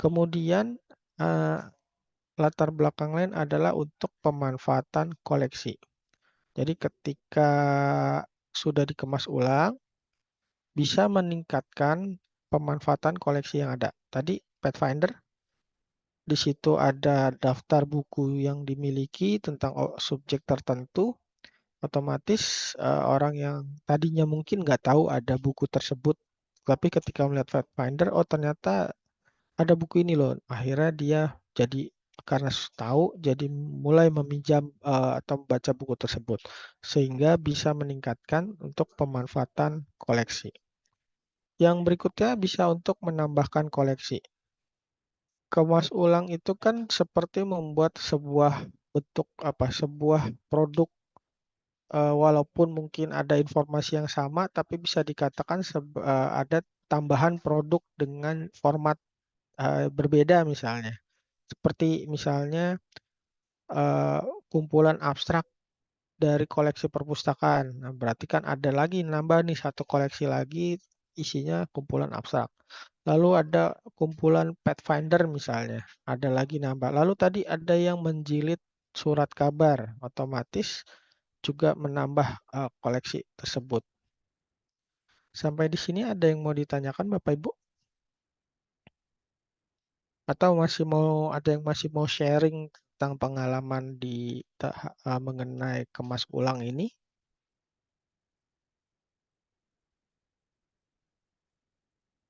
Kemudian eh, latar belakang lain adalah untuk pemanfaatan koleksi. Jadi ketika sudah dikemas ulang, bisa meningkatkan pemanfaatan koleksi yang ada. Tadi Pathfinder, di situ ada daftar buku yang dimiliki tentang subjek tertentu. Otomatis orang yang tadinya mungkin nggak tahu ada buku tersebut, tapi ketika melihat Pathfinder, oh ternyata ada buku ini loh. Akhirnya dia jadi karena tahu, jadi mulai meminjam atau membaca buku tersebut, sehingga bisa meningkatkan untuk pemanfaatan koleksi. Yang berikutnya bisa untuk menambahkan koleksi. Kemas ulang itu kan seperti membuat sebuah bentuk sebuah produk walaupun mungkin ada informasi yang sama, tapi bisa dikatakan ada tambahan produk dengan format berbeda misalnya. Seperti misalnya eh, kumpulan abstrak dari koleksi perpustakaan. Nah, berarti kan ada lagi nambah nih satu koleksi lagi isinya kumpulan abstrak. Lalu ada kumpulan Pathfinder misalnya, ada lagi nambah. Lalu tadi ada yang menjilid surat kabar, otomatis juga menambah koleksi tersebut. Sampai di sini ada yang mau ditanyakan Bapak Ibu? Atau ada yang masih mau sharing tentang pengalaman mengenai kemas ulang ini?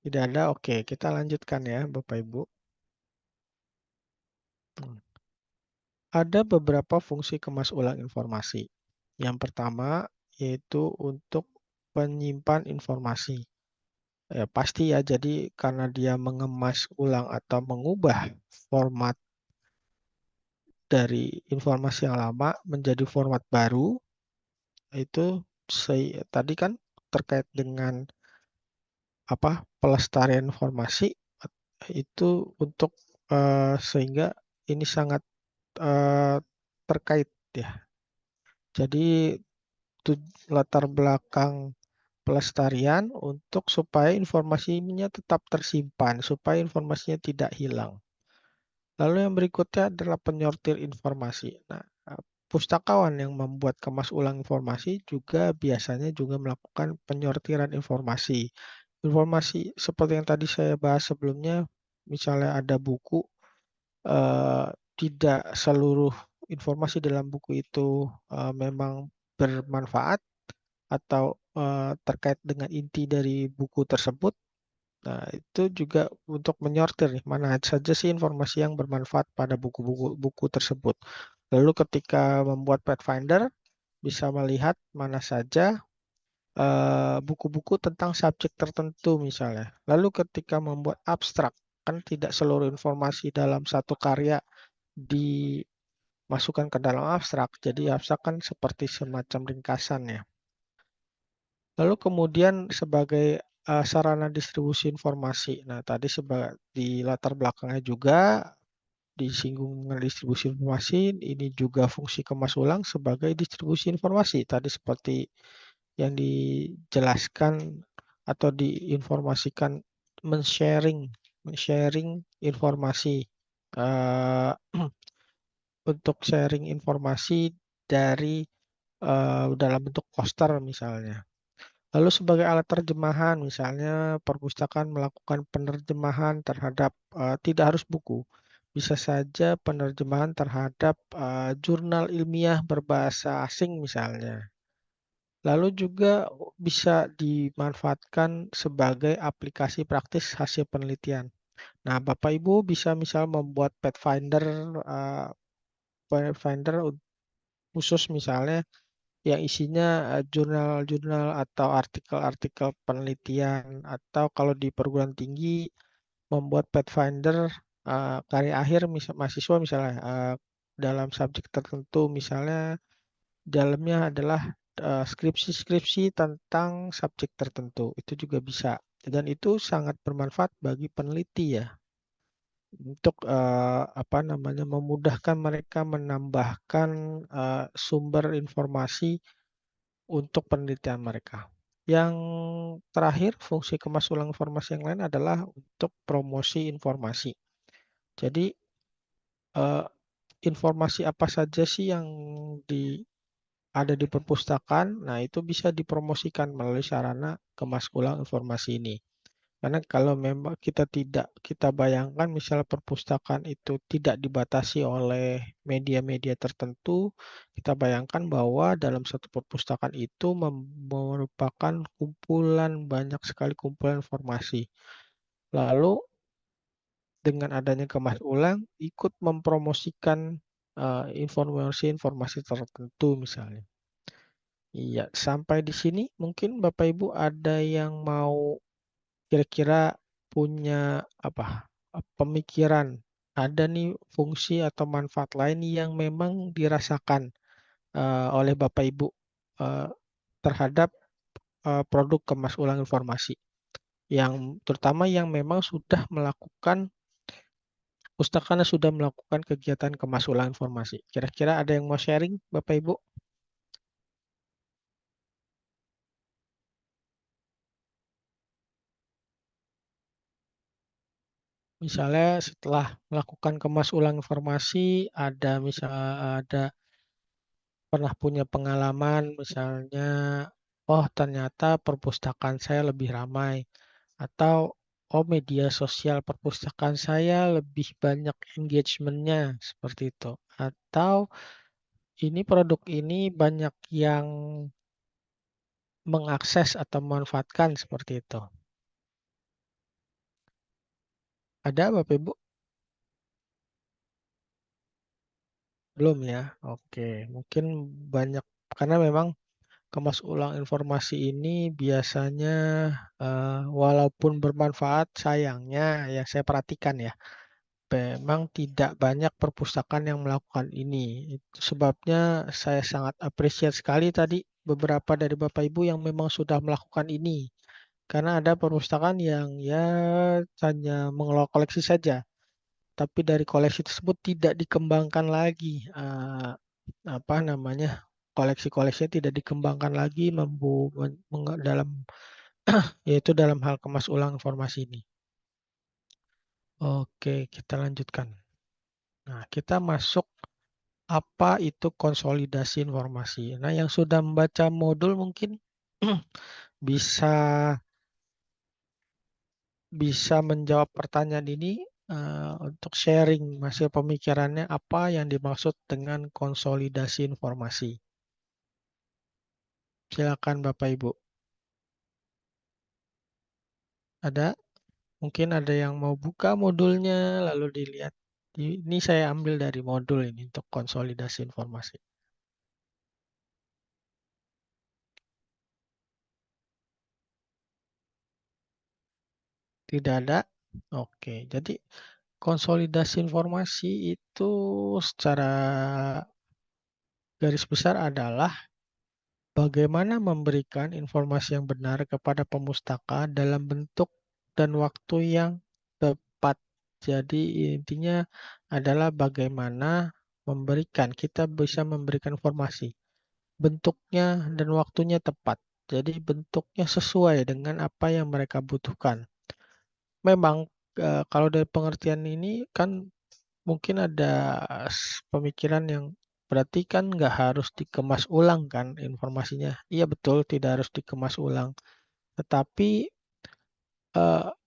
Tidak ada? Oke, kita lanjutkan ya Bapak Ibu. Ada beberapa fungsi kemas ulang informasi. Yang pertama yaitu untuk penyimpan informasi. Ya, pasti ya, jadi karena dia mengemas ulang atau mengubah format dari informasi yang lama menjadi format baru, itu tadi kan terkait dengan pelestarian informasi itu untuk sehingga ini sangat terkait ya. Jadi latar belakang pelestarian untuk supaya informasinya tetap tersimpan, supaya informasinya tidak hilang. Lalu yang berikutnya adalah penyortir informasi. Nah, pustakawan yang membuat kemas ulang informasi juga biasanya juga melakukan penyortiran informasi. Informasi seperti yang tadi saya bahas sebelumnya, misalnya ada buku, tidak seluruh informasi dalam buku itu memang bermanfaat atau terkait dengan inti dari buku tersebut. Nah, itu juga untuk menyortir nih, mana saja sih informasi yang bermanfaat pada buku tersebut. Lalu ketika membuat Pathfinder, bisa melihat mana saja buku-buku tentang subjek tertentu misalnya. Lalu ketika membuat abstrak, kan tidak seluruh informasi dalam satu karya dimasukkan ke dalam abstrak. Jadi abstrak kan seperti semacam ringkasan ya. Lalu kemudian sebagai sarana distribusi informasi. Nah, tadi di latar belakangnya juga disinggung dengan distribusi informasi, ini juga fungsi kemas ulang sebagai distribusi informasi. Tadi seperti yang dijelaskan atau diinformasikan, men-sharing informasi untuk sharing informasi dari dalam bentuk poster misalnya. Lalu sebagai alat terjemahan, misalnya perpustakaan melakukan penerjemahan terhadap tidak harus buku, bisa saja penerjemahan terhadap jurnal ilmiah berbahasa asing misalnya. Lalu juga bisa dimanfaatkan sebagai aplikasi praktis hasil penelitian. Nah, Bapak Ibu bisa misal membuat Pathfinder khusus misalnya yang isinya jurnal-jurnal atau artikel-artikel penelitian, atau kalau di perguruan tinggi membuat Pathfinder karya akhir mahasiswa misalnya dalam subjek tertentu, misalnya dalamnya adalah skripsi-skripsi tentang subjek tertentu, itu juga bisa, dan itu sangat bermanfaat bagi peneliti ya, untuk memudahkan mereka menambahkan sumber informasi untuk penelitian mereka. Yang terakhir, fungsi kemas ulang informasi yang lain adalah untuk promosi informasi. Jadi informasi apa saja sih yang ada di perpustakaan, nah itu bisa dipromosikan melalui sarana kemas ulang informasi ini. Karena kalau memang kita bayangkan misalnya perpustakaan itu tidak dibatasi oleh media-media tertentu, kita bayangkan bahwa dalam satu perpustakaan itu merupakan banyak sekali kumpulan informasi. Lalu dengan adanya kemas ulang ikut mempromosikan informasi-informasi tertentu misalnya. Iya, sampai di sini mungkin Bapak Ibu ada yang mau kira-kira punya pemikiran, ada nih fungsi atau manfaat lain yang memang dirasakan oleh Bapak Ibu terhadap produk kemas ulang informasi, yang terutama yang memang sudah melakukan pustakanya sudah melakukan kegiatan kemas ulang informasi. Kira-kira ada yang mau sharing Bapak Ibu? Misalnya setelah melakukan kemas ulang informasi, ada pernah punya pengalaman misalnya, oh ternyata perpustakaan saya lebih ramai, atau oh media sosial perpustakaan saya lebih banyak engagement-nya, seperti itu. Atau ini produk ini banyak yang mengakses atau memanfaatkan, seperti itu. Ada Bapak Ibu? Belum ya? Oke, mungkin banyak karena memang kemas ulang informasi ini biasanya walaupun bermanfaat, sayangnya yang saya perhatikan ya, memang tidak banyak perpustakaan yang melakukan ini. Itu sebabnya saya sangat apresiasi sekali tadi beberapa dari Bapak Ibu yang memang sudah melakukan ini. Karena ada perpustakaan yang ya hanya mengelola koleksi saja, tapi dari koleksi tersebut tidak dikembangkan lagi, apa namanya, koleksi-koleksinya tidak dikembangkan lagi dalam yaitu dalam hal kemas ulang informasi ini. Oke, kita lanjutkan. Nah, kita masuk apa itu konsolidasi informasi. Nah, yang sudah membaca modul mungkin bisa menjawab pertanyaan ini untuk sharing hasil pemikirannya apa yang dimaksud dengan konsolidasi informasi. Silakan Bapak Ibu. Ada? Mungkin ada yang mau buka modulnya lalu dilihat. Ini saya ambil dari modul ini untuk konsolidasi informasi. Tidak ada? Oke, jadi konsolidasi informasi itu secara garis besar adalah bagaimana memberikan informasi yang benar kepada pemustaka dalam bentuk dan waktu yang tepat. Jadi intinya adalah bagaimana kita bisa memberikan informasi. Bentuknya dan waktunya tepat. Jadi bentuknya sesuai dengan apa yang mereka butuhkan. Memang kalau dari pengertian ini kan mungkin ada pemikiran yang berarti kan nggak harus dikemas ulang kan informasinya. Iya betul, tidak harus dikemas ulang. Tetapi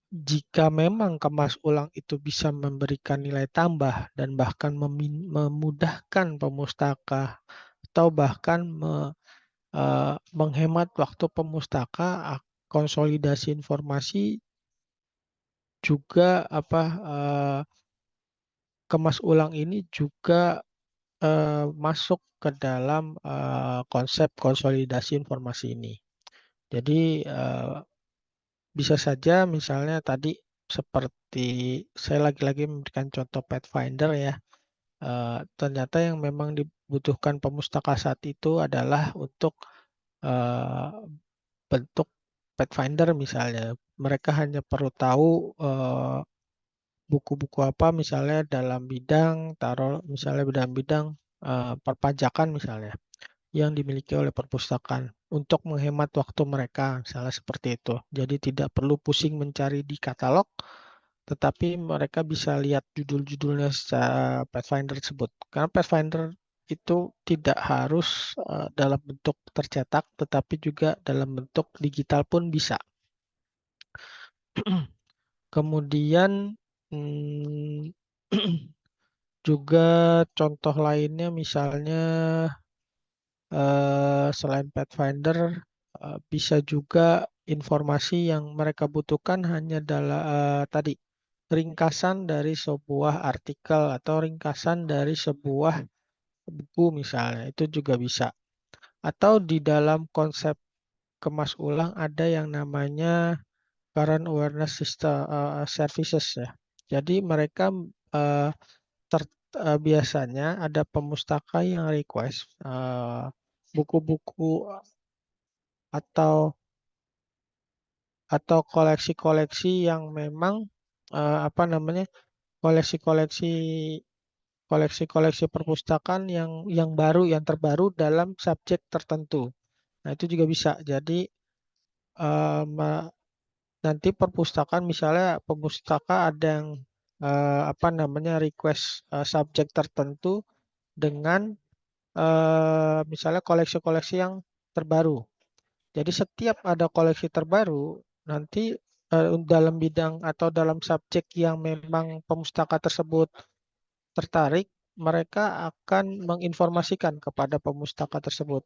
jika memang kemas ulang itu bisa memberikan nilai tambah dan bahkan memudahkan pemustaka atau bahkan menghemat waktu pemustaka, konsolidasi informasi juga kemas ulang ini juga masuk ke dalam konsep konsolidasi informasi ini. Jadi bisa saja misalnya tadi seperti saya lagi-lagi memberikan contoh Pathfinder ya. Ternyata yang memang dibutuhkan pemustaka saat itu adalah untuk bentuk Pathfinder misalnya. Mereka hanya perlu tahu buku-buku apa misalnya dalam bidang, taruh misalnya bidang-bidang perpajakan misalnya yang dimiliki oleh perpustakaan untuk menghemat waktu mereka misalnya seperti itu. Jadi tidak perlu pusing mencari di katalog, tetapi mereka bisa lihat judul-judulnya secara Pathfinder tersebut. Karena Pathfinder itu tidak harus dalam bentuk tercetak, tetapi juga dalam bentuk digital pun bisa. Kemudian juga contoh lainnya misalnya selain Pathfinder bisa juga informasi yang mereka butuhkan hanya tadi ringkasan dari sebuah artikel atau ringkasan dari sebuah buku misalnya itu juga bisa. Atau di dalam konsep kemas ulang ada yang namanya current awareness system services ya. Jadi mereka biasanya ada pemustaka yang request buku-buku atau koleksi-koleksi yang memang koleksi perpustakaan yang baru yang terbaru dalam subjek tertentu. Nah, itu juga bisa. Jadi nanti perpustakaan misalnya pemustaka ada yang request subjek tertentu dengan misalnya koleksi-koleksi yang terbaru. Jadi setiap ada koleksi terbaru, nanti dalam bidang atau dalam subjek yang memang pemustaka tersebut tertarik, mereka akan menginformasikan kepada pemustaka tersebut.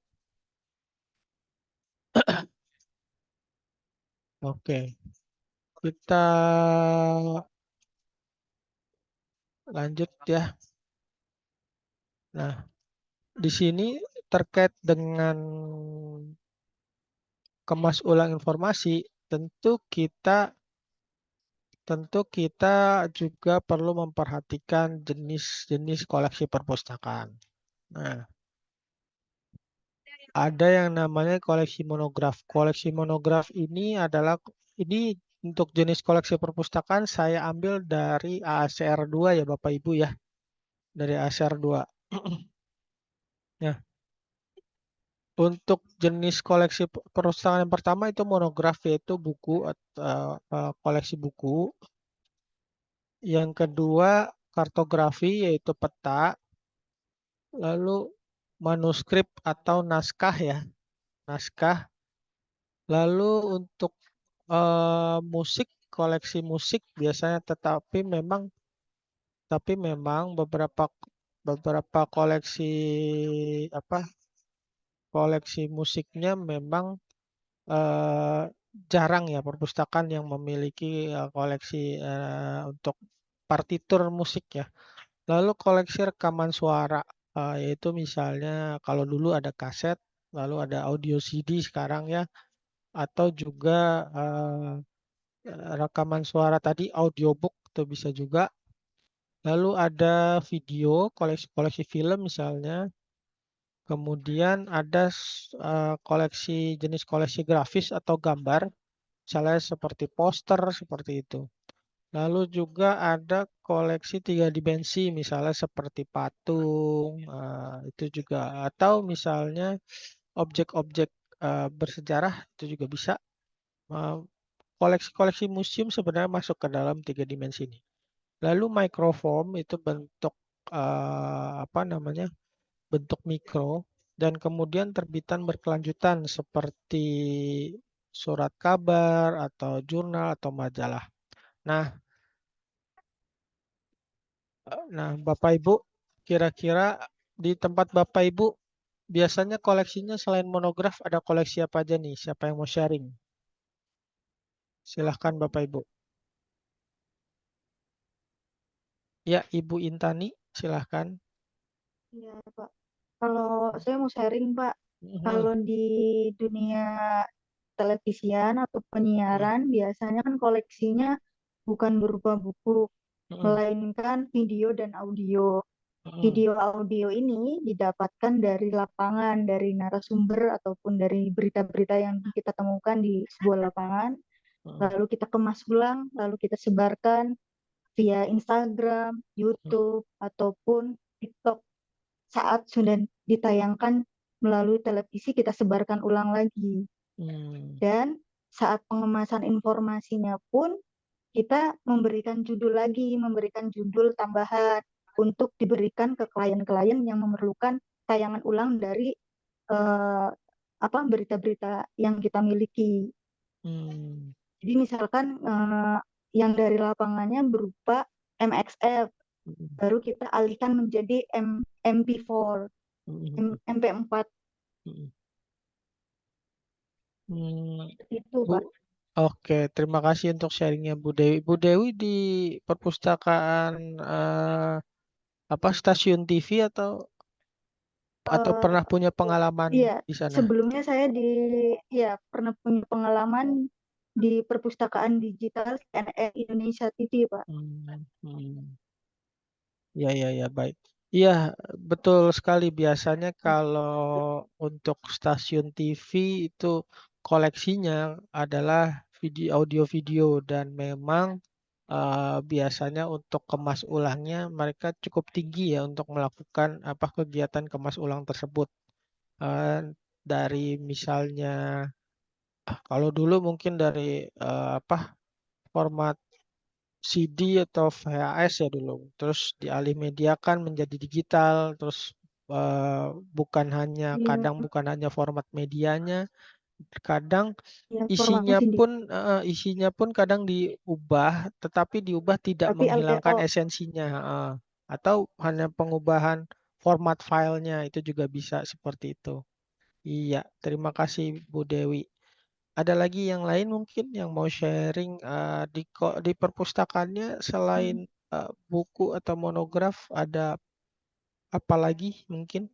Oke, kita lanjut ya. Nah, di sini terkait dengan kemas ulang informasi, tentu kita juga perlu memperhatikan jenis-jenis koleksi perpustakaan. Nah, ada yang namanya koleksi monograf. Koleksi monograf ini untuk jenis koleksi perpustakaan saya ambil dari ASR 2 ya Bapak Ibu ya. Dari ASR 2. Ya. Untuk jenis koleksi perpustakaan yang pertama itu monograf, yaitu buku atau koleksi buku. Yang kedua kartografi, yaitu peta. Lalu manuskrip atau naskah ya, naskah. Lalu untuk musik, koleksi musik biasanya, tapi memang beberapa koleksi koleksi musiknya memang jarang ya perpustakaan yang memiliki koleksi untuk partitur musik ya. Lalu koleksi rekaman suara, yaitu misalnya kalau dulu ada kaset, lalu ada audio CD sekarang ya, atau juga rekaman suara tadi audiobook itu bisa juga. Lalu ada video, koleksi film misalnya. Kemudian ada koleksi jenis koleksi grafis atau gambar, misalnya seperti poster seperti itu. Lalu juga ada koleksi 3 dimensi, misalnya seperti patung, itu juga, atau misalnya objek-objek bersejarah itu juga bisa. Koleksi-koleksi museum sebenarnya masuk ke dalam 3 dimensi ini. Lalu microform itu bentuk bentuk mikro, dan kemudian terbitan berkelanjutan seperti surat kabar atau jurnal atau majalah. Nah, Bapak Ibu, kira-kira di tempat Bapak Ibu biasanya koleksinya selain monograf ada koleksi apa aja nih? Siapa yang mau sharing? Silahkan Bapak Ibu. Ya, Ibu Intani, silahkan.
Iya, Pak. Kalau saya mau sharing, Pak, kalau di dunia televisian atau penyiaran biasanya kan koleksinya bukan berupa buku, melainkan video dan audio. Video audio ini didapatkan dari lapangan, dari narasumber ataupun dari berita-berita yang kita temukan di sebuah lapangan. Lalu kita kemas ulang, lalu kita sebarkan via Instagram, YouTube, ataupun TikTok. Saat sudah ditayangkan melalui televisi, kita sebarkan ulang lagi. Dan saat pengemasan informasinya pun, kita memberikan judul lagi, memberikan judul tambahan untuk diberikan ke klien-klien yang memerlukan tayangan ulang dari berita-berita yang kita miliki. Jadi misalkan yang dari lapangannya berupa MXF, baru kita alihkan menjadi MP4, MP4. Itu, Pak.
Oke, terima kasih untuk sharingnya Bu Dewi. Bu Dewi di perpustakaan stasiun TV atau pernah punya pengalaman
Iya,
di sana?
sebelumnya saya pernah punya pengalaman di perpustakaan digital CNN Indonesia TV, Pak.
Ya, baik. Iya, betul sekali. Biasanya kalau untuk stasiun TV itu koleksinya adalah audio-video, dan memang biasanya untuk kemas ulangnya mereka cukup tinggi ya untuk melakukan kegiatan kemas ulang tersebut. Dari misalnya kalau dulu mungkin dari format CD atau VHS ya dulu, terus dialih mediakan menjadi digital, terus kadang bukan hanya format medianya, kadang isinya pun kadang diubah, tetapi diubah tidak menghilangkan esensinya, atau hanya pengubahan format filenya, itu juga bisa seperti itu. Iya, terima kasih Bu Dewi. Ada lagi yang lain mungkin yang mau sharing di perpustakaannya selain buku atau monograf, ada apa lagi mungkin?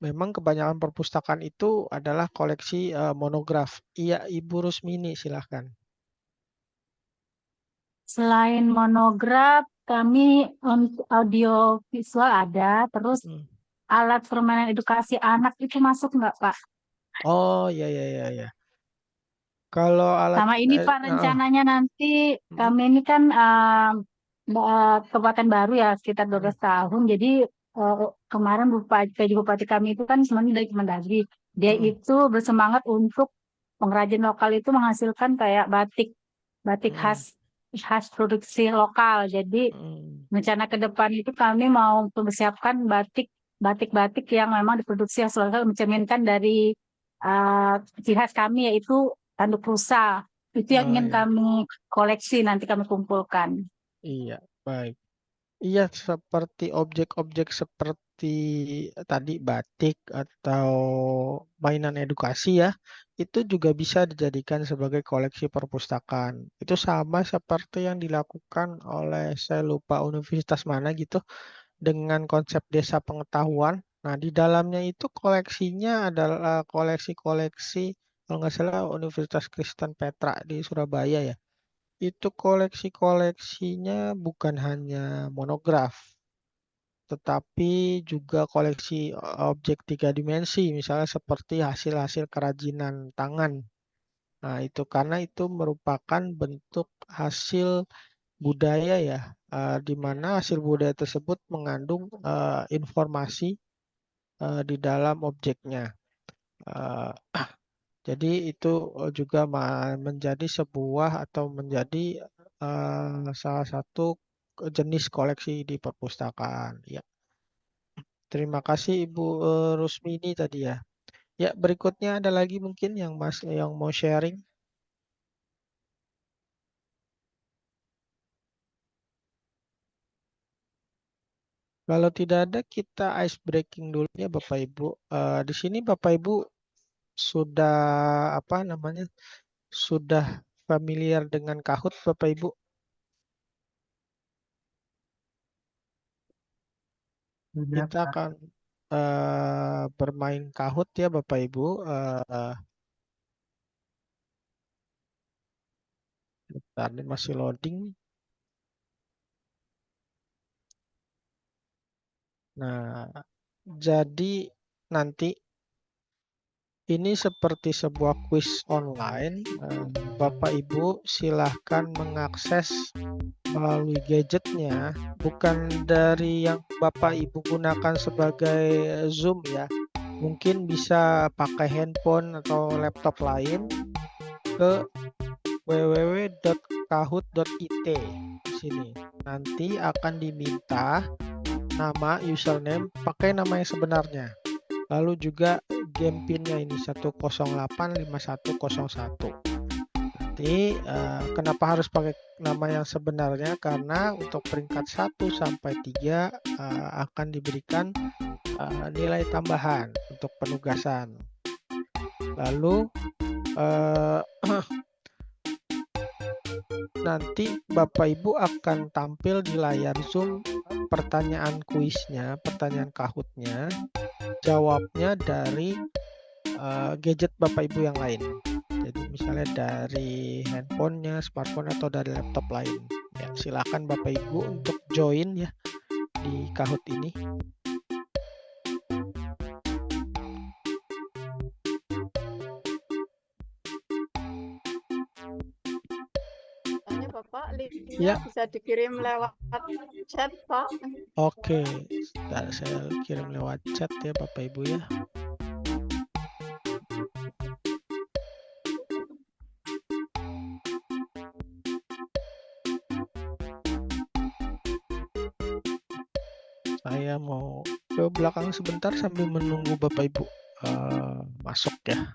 Memang kebanyakan perpustakaan itu adalah koleksi monograf. Iya, Ibu Rusmini, silahkan.
Selain monograf, kami untuk audio visual ada, terus alat permainan edukasi anak itu masuk nggak, Pak?
Oh, ya. Kalau alat
Sama ini Pak, rencananya nanti kami ini kan kabupaten baru ya, sekitar 12 tahun. Jadi kemarin PJ Bupati kami itu kan sebenarnya dari Kemendagri. Dia itu bersemangat untuk pengrajin lokal itu menghasilkan kayak batik khas produksi lokal. Jadi rencana ke depan itu kami mau mempersiapkan batik-batik yang memang diproduksi khas lokal, mencerminkan dari ciri khas kami, yaitu tanduk rusa. Itu yang ingin kami koleksi, nanti kami kumpulkan.
Iya, baik. Iya, seperti objek-objek seperti tadi batik atau mainan edukasi ya, itu juga bisa dijadikan sebagai koleksi perpustakaan. Itu sama seperti yang dilakukan oleh, saya lupa universitas mana gitu, dengan konsep desa pengetahuan. Nah, di dalamnya itu koleksinya adalah koleksi-koleksi, kalau nggak salah Universitas Kristen Petra di Surabaya ya. Itu koleksi-koleksinya bukan hanya monograf, tetapi juga koleksi objek 3 dimensi, misalnya seperti hasil-hasil kerajinan tangan. Nah, itu karena itu merupakan bentuk hasil budaya ya, di mana hasil budaya tersebut mengandung informasi di dalam objeknya. Jadi itu juga menjadi sebuah atau menjadi salah satu jenis koleksi di perpustakaan. Ya, terima kasih Ibu Rusmini tadi ya. Ya, berikutnya ada lagi mungkin yang mau sharing. Kalau tidak ada, kita ice breaking dulu ya Bapak Ibu. Di sini Bapak Ibu sudah sudah familiar dengan Kahoot Bapak Ibu? Kita akan bermain Kahoot ya Bapak Ibu. Bentar, ini masih loading. Nah, jadi nanti ini seperti sebuah quiz online. Bapak Ibu silahkan mengakses melalui gadgetnya, bukan dari yang Bapak Ibu gunakan sebagai Zoom ya. Mungkin bisa pakai handphone atau laptop lain ke www.kahoot.it. Di sini nanti akan diminta nama, username, pakai nama yang sebenarnya. Lalu juga game pinnya ini 1085101. Nanti kenapa harus pakai nama yang sebenarnya? Karena untuk peringkat 1 sampai 3 akan diberikan nilai tambahan untuk penugasan. Lalu nanti Bapak Ibu akan tampil di layar Zoom pertanyaan kuisnya, pertanyaan Kahoot-nya, jawabnya dari gadget Bapak Ibu yang lain. Jadi misalnya dari handphonenya, smartphone atau dari laptop lain. Ya, silakan Bapak Ibu untuk join ya di Kahoot ini.
Bapak, linknya bisa dikirim lewat chat, Pak.
Oke, saya kirim lewat chat ya Bapak Ibu ya. Saya mau ke belakang sebentar sambil menunggu Bapak Ibu masuk ya.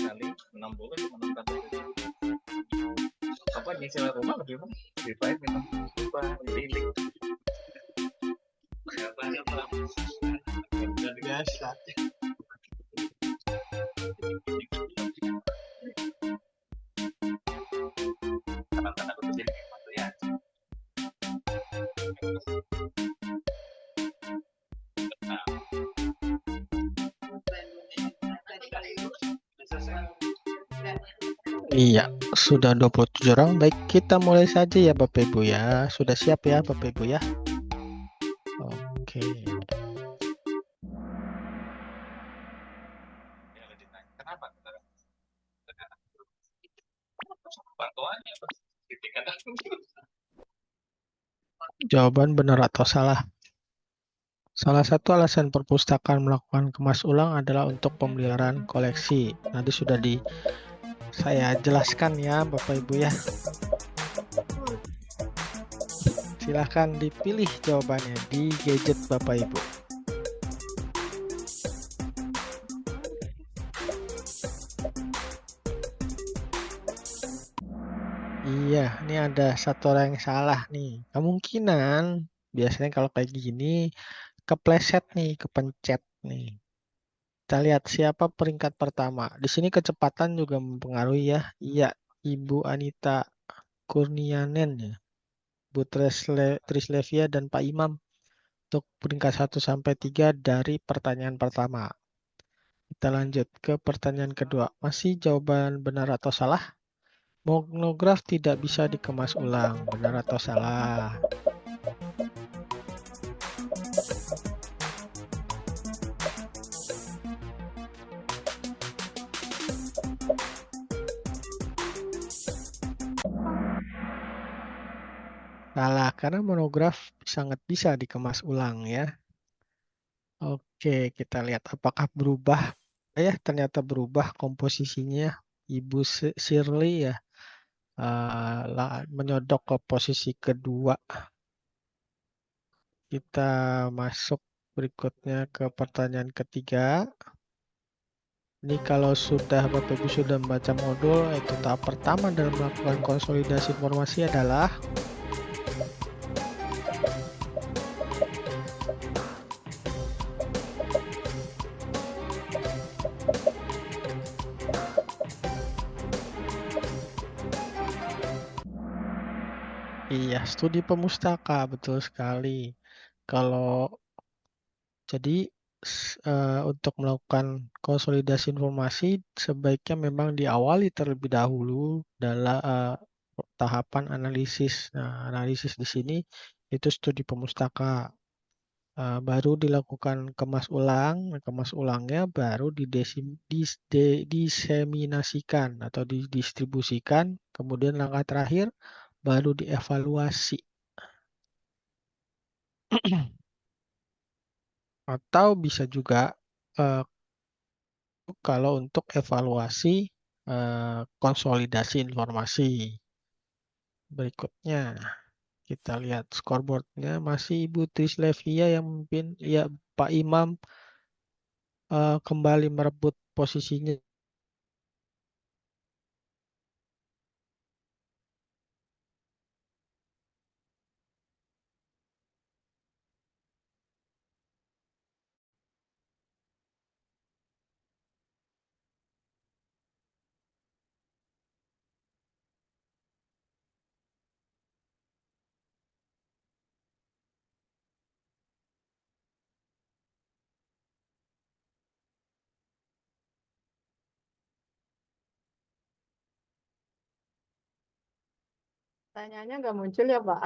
kali 60 cuma 600. Apa nyicil rumah lebih baik minum liling.
Biasa.
Kadang-kadang aku jadi gitu ya.
Iya, sudah 27 orang. Baik, kita mulai saja ya Bapak Ibu ya. Sudah siap ya Bapak Ibu ya? Oke.
Kenapa? Bantuannya apa?
Jawaban benar atau salah? Salah satu alasan perpustakaan melakukan kemas ulang adalah untuk pemeliharaan koleksi. Nanti sudah saya jelaskan ya Bapak Ibu ya. Silahkan dipilih jawabannya di gadget Bapak Ibu. Iya, ini ada satu orang yang salah nih. Kemungkinan biasanya kalau kayak gini kepleset nih, kepencet nih. Kita lihat siapa peringkat pertama. Di sini kecepatan juga mempengaruhi ya. Iya, Ibu Anita Kurnianen ya. Bu Trislevia dan Pak Imam untuk peringkat 1 sampai 3 dari pertanyaan pertama. Kita lanjut ke pertanyaan kedua. Masih jawaban benar atau salah? Monograf tidak bisa dikemas ulang. Benar atau salah? Salah, karena monograf sangat bisa dikemas ulang ya. Oke, kita lihat apakah berubah. Ya, ternyata berubah komposisinya. Ibu Shirley ya menyodok ke posisi kedua. Kita masuk berikutnya ke pertanyaan ketiga. Ini kalau sudah Bapak Ibu sudah membaca modul, itu tahap pertama dalam melakukan konsolidasi informasi adalah iya, studi pemustaka, betul sekali. Kalau jadi untuk melakukan konsolidasi informasi sebaiknya memang diawali terlebih dahulu dalam tahapan analisis. Nah, analisis di sini itu studi pemustaka. Baru dilakukan kemas ulang, kemas ulangnya baru diseminasikan atau didistribusikan, kemudian langkah terakhir baru dievaluasi. Atau bisa juga kalau untuk evaluasi konsolidasi informasi. Berikutnya kita lihat scoreboardnya, masih Ibu Trislevia yang memimpin. Ya, Pak Imam kembali merebut posisinya.
Pertanyaannya nggak muncul ya, Pak?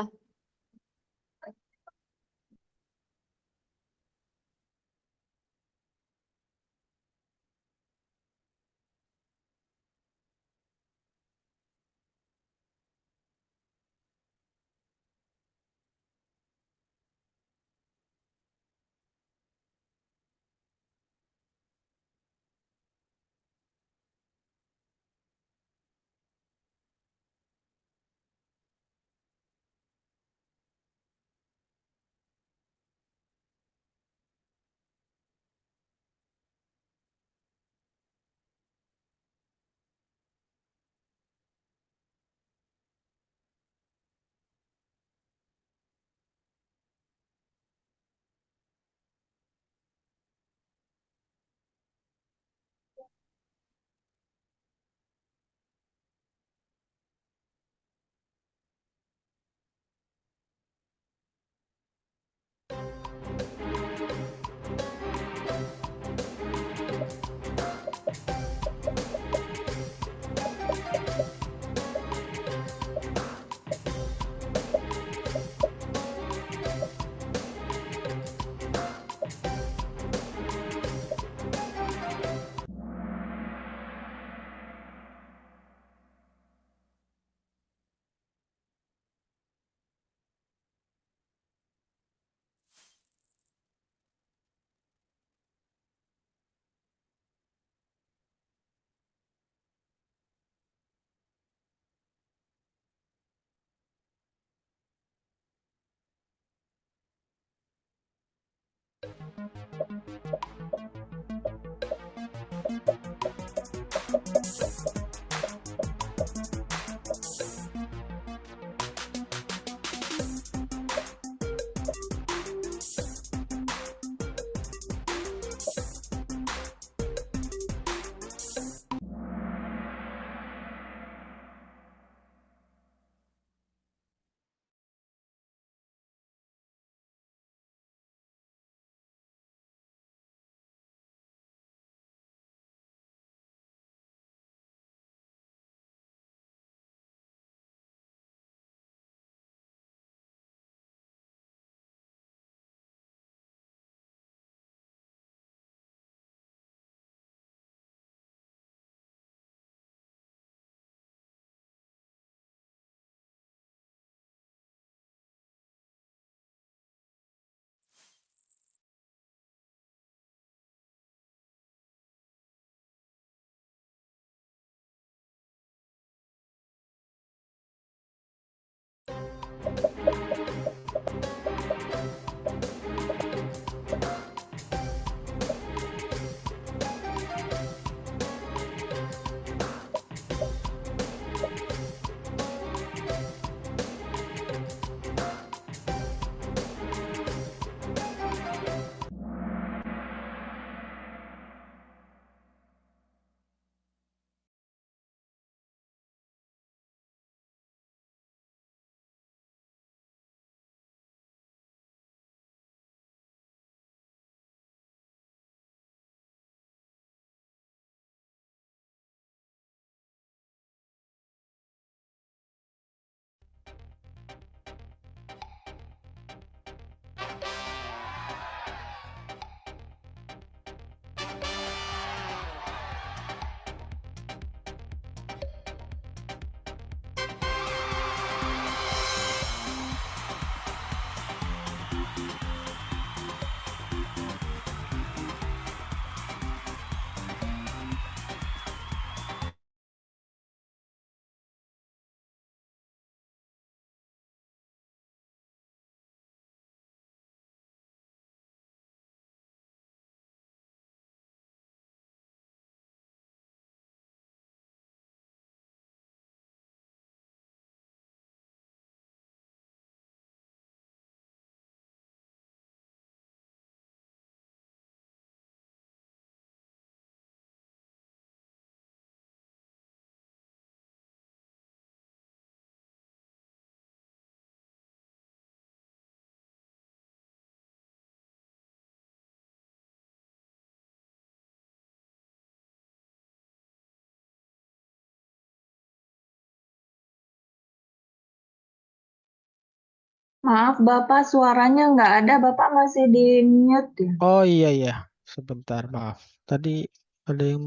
Maaf, Bapak suaranya nggak ada. Bapak masih di mute ya?
Oh iya ya, sebentar maaf. Tadi ada yang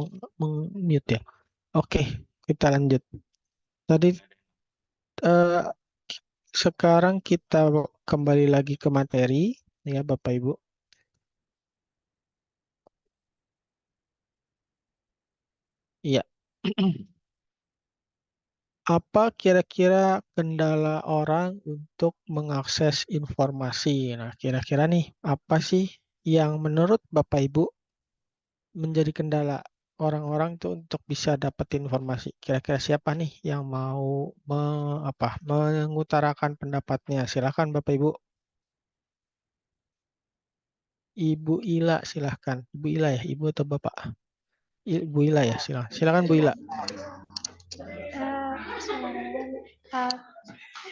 mute ya. Oke, kita lanjut. Tadi eh, sekarang kita kembali lagi ke materi ya Bapak Ibu. Iya. Apa kira-kira kendala orang untuk mengakses informasi? Nah, kira-kira nih apa sih yang menurut Bapak Ibu menjadi kendala orang-orang tuh untuk bisa dapat informasi? Kira-kira siapa nih yang mau mengutarakan pendapatnya? Silakan Bapak Ibu. Ibu Ila silahkan. Ibu Ila ya, Ibu atau Bapak? Ibu Ila ya, silakan. Silakan Bu Ila.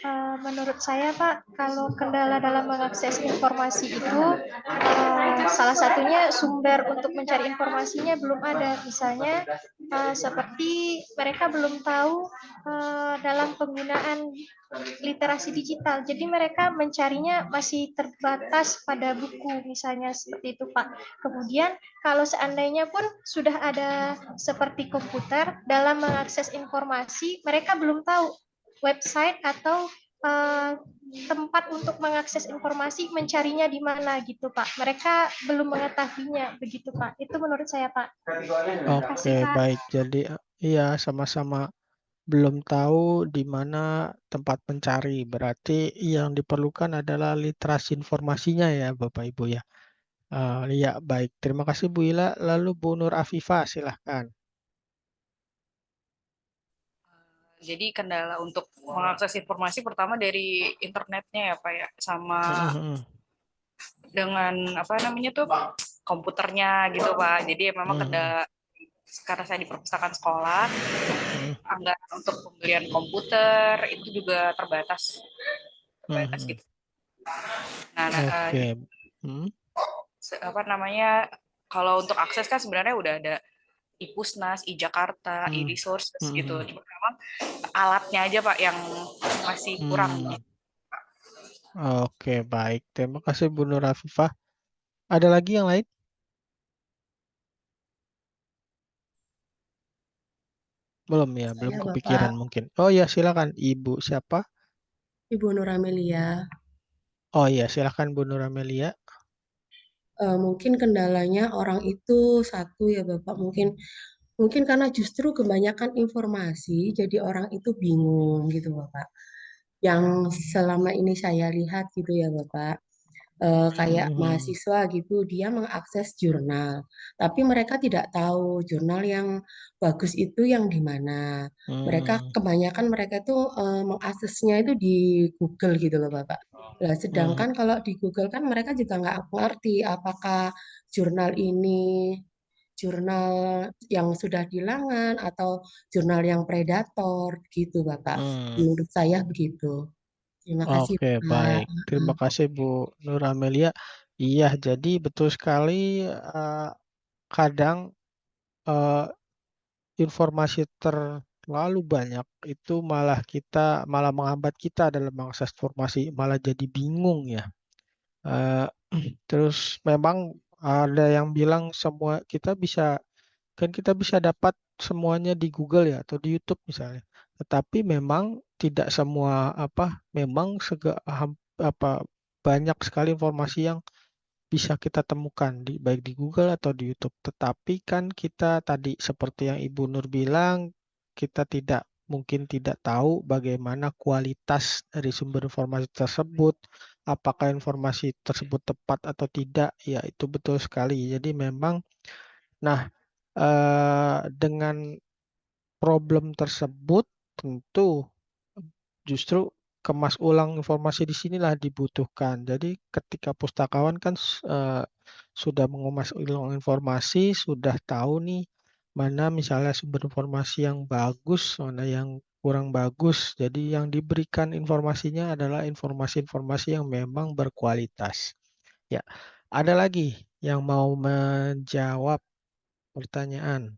Uh, menurut saya Pak, kalau kendala dalam mengakses informasi itu salah satunya sumber untuk mencari informasinya belum ada. Misalnya seperti mereka belum tahu dalam penggunaan literasi digital. Jadi mereka mencarinya masih terbatas pada buku misalnya seperti itu Pak. Kemudian kalau seandainya pun sudah ada seperti komputer dalam mengakses informasi, mereka belum tahu website atau tempat untuk mengakses informasi mencarinya di mana gitu Pak. Mereka belum mengetahuinya begitu Pak. Itu menurut saya Pak.
Oke, baik. Jadi iya sama-sama belum tahu di mana tempat mencari. Berarti yang diperlukan adalah literasi informasinya ya Bapak Ibu ya. Iya, baik. Terima kasih Bu Ila. Lalu Bu Nur Afifah, silahkan.
Jadi kendala untuk mengakses informasi pertama dari internetnya ya Pak ya, sama dengan apa namanya tuh komputernya gitu Pak. Jadi memang kendala karena saya di perpustakaan sekolah, anggaran untuk pembelian komputer itu juga terbatas gitu. Nah,
Oke.
apa namanya kalau untuk akses kan sebenarnya udah ada iPusnas, iJakarta, e-resources gitu. Cuma memang alatnya aja Pak yang masih kurang.
Oke, baik. Terima kasih Bu Nur Afifah. Ada lagi yang lain? Belum ya, belum
Saya
kepikiran
Bapak,
mungkin. Oh ya, silakan. Ibu siapa?
Ibu Nur Amelia.
Oh iya, silakan Bu Nur Amelia.
Mungkin kendalanya orang itu satu ya Bapak, mungkin karena justru kebanyakan informasi, jadi orang itu bingung gitu Bapak. Yang selama ini saya lihat gitu ya Bapak, kayak mahasiswa gitu, dia mengakses jurnal, tapi mereka tidak tahu jurnal yang bagus itu yang di mana. Kebanyakan mereka itu mengaksesnya itu di Google gitu loh Bapak. Nah, sedangkan kalau di Google kan mereka juga nggak ngerti apakah jurnal ini jurnal yang sudah dilangan atau jurnal yang predator gitu Bapak. Menurut saya begitu. Terima kasih
Oke,
Pak.
baik. Terima kasih Bu Nur Amelia. Iya, jadi betul sekali kadang informasi terlalu banyak itu malah menghambat kita dalam mengakses informasi, malah jadi bingung ya. Terus memang ada yang bilang kita bisa dapat semuanya di Google ya atau di YouTube misalnya. Tetapi memang tidak semua banyak sekali informasi yang bisa kita temukan baik di Google atau di YouTube. Tetapi kan kita tadi seperti yang Ibu Nur bilang, kita mungkin tidak tahu bagaimana kualitas dari sumber informasi tersebut, apakah informasi tersebut tepat atau tidak. Ya, itu betul sekali. Jadi memang, nah, dengan problem tersebut tentu justru kemas ulang informasi di sinilah dibutuhkan. Jadi ketika pustakawan kan sudah mengemas ulang informasi, sudah tahu nih mana misalnya sumber informasi yang bagus, mana yang kurang bagus. Jadi yang diberikan informasinya adalah informasi-informasi yang memang berkualitas. Ya, ada lagi yang mau menjawab pertanyaan?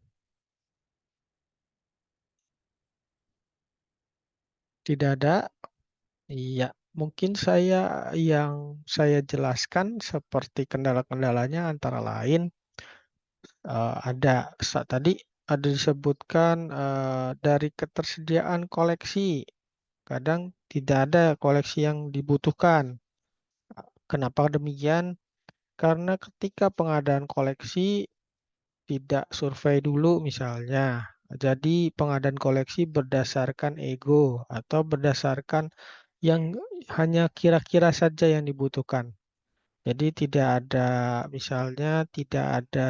Tidak ada? Iya, mungkin yang saya jelaskan seperti kendala-kendalanya antara lain tadi ada disebutkan dari ketersediaan koleksi. Kadang tidak ada koleksi yang dibutuhkan. Kenapa demikian? Karena ketika pengadaan koleksi tidak survei dulu misalnya. Jadi pengadaan koleksi berdasarkan ego atau berdasarkan yang hanya kira-kira saja yang dibutuhkan. Jadi tidak ada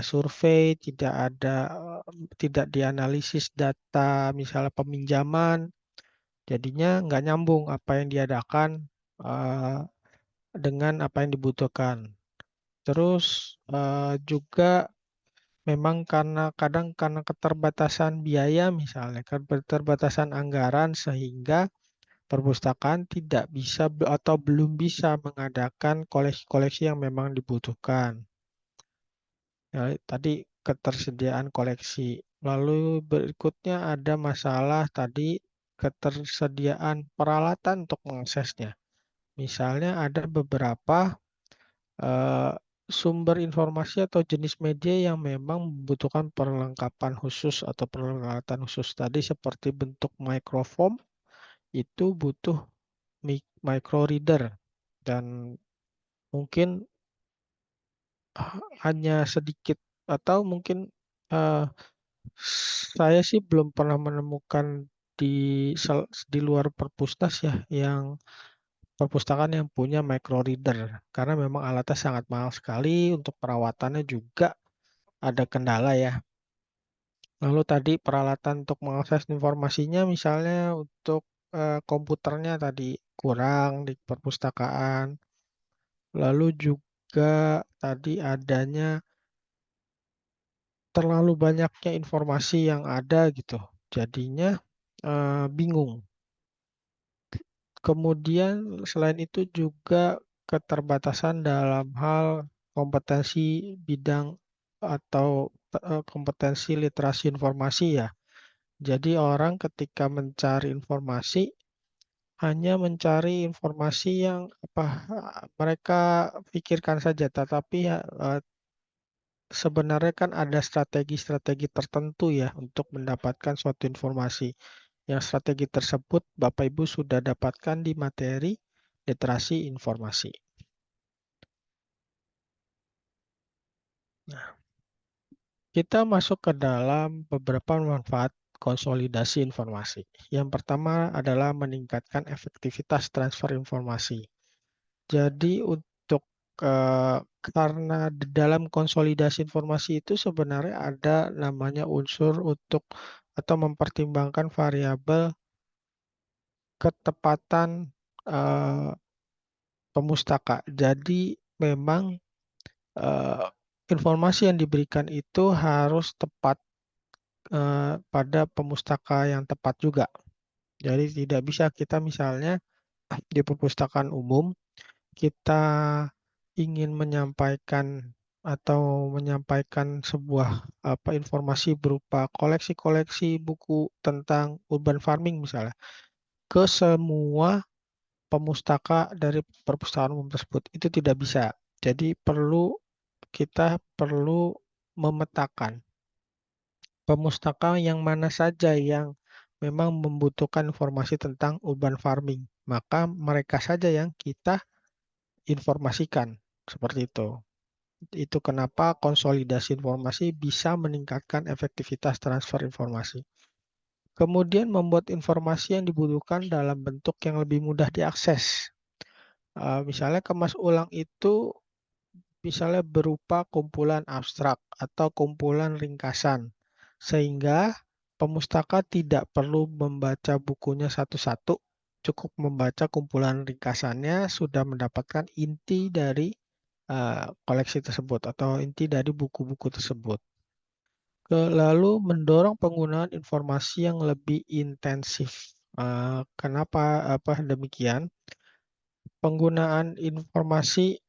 survei, tidak dianalisis data misalnya peminjaman, jadinya nggak nyambung apa yang diadakan dengan apa yang dibutuhkan. Terus juga memang karena keterbatasan biaya misalnya, keterbatasan anggaran sehingga perpustakaan tidak bisa atau belum bisa mengadakan koleksi-koleksi yang memang dibutuhkan. Ya, tadi ketersediaan koleksi. Lalu berikutnya ada masalah tadi ketersediaan peralatan untuk mengaksesnya. Misalnya ada beberapa sumber informasi atau jenis media yang memang membutuhkan perlengkapan khusus atau peralatan khusus tadi seperti bentuk microform itu butuh micro reader dan mungkin hanya sedikit atau mungkin saya sih belum pernah menemukan di luar perpusnas ya yang perpustakaan yang punya micro reader karena memang alatnya sangat mahal sekali, untuk perawatannya juga ada kendala ya. Lalu tadi peralatan untuk mengakses informasinya misalnya untuk komputernya tadi kurang di perpustakaan. Lalu juga tadi adanya terlalu banyaknya informasi yang ada gitu. Jadinya bingung. Kemudian selain itu juga keterbatasan dalam hal kompetensi bidang atau kompetensi literasi informasi ya. Jadi orang ketika mencari informasi hanya mencari informasi yang mereka pikirkan saja, tetapi sebenarnya kan ada strategi-strategi tertentu ya untuk mendapatkan suatu informasi. Yang strategi tersebut Bapak Ibu sudah dapatkan di materi literasi informasi. Nah, kita masuk ke dalam beberapa manfaat konsolidasi informasi. Yang pertama adalah meningkatkan efektivitas transfer informasi. Jadi karena di dalam konsolidasi informasi itu sebenarnya ada namanya unsur untuk atau mempertimbangkan variabel ketepatan pemustaka. Jadi memang informasi yang diberikan itu harus tepat pada pemustaka yang tepat juga. Jadi tidak bisa kita misalnya di perpustakaan umum kita ingin menyampaikan atau menyampaikan sebuah informasi berupa koleksi-koleksi buku tentang urban farming misalnya ke semua pemustaka dari perpustakaan umum tersebut. Itu tidak bisa. Jadi kita perlu memetakan pemustaka yang mana saja yang memang membutuhkan informasi tentang urban farming. Maka mereka saja yang kita informasikan. Seperti itu. Itu kenapa konsolidasi informasi bisa meningkatkan efektivitas transfer informasi. Kemudian membuat informasi yang dibutuhkan dalam bentuk yang lebih mudah diakses. Misalnya kemas ulang itu misalnya berupa kumpulan abstrak atau kumpulan ringkasan. Sehingga pemustaka tidak perlu membaca bukunya satu-satu, cukup membaca kumpulan ringkasannya sudah mendapatkan inti dari koleksi tersebut atau inti dari buku-buku tersebut. Lalu mendorong penggunaan informasi yang lebih intensif. Kenapa demikian? Penggunaan informasi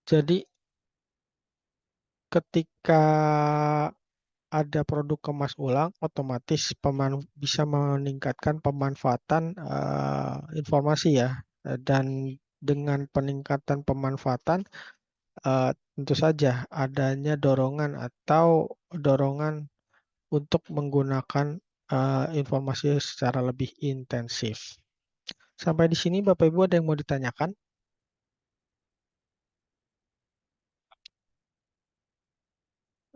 jadi ketika ada produk kemas ulang, otomatis bisa meningkatkan pemanfaatan informasi ya. Dan dengan peningkatan pemanfaatan, tentu saja adanya dorongan untuk menggunakan informasi secara lebih intensif. Sampai di sini Bapak Ibu ada yang mau ditanyakan?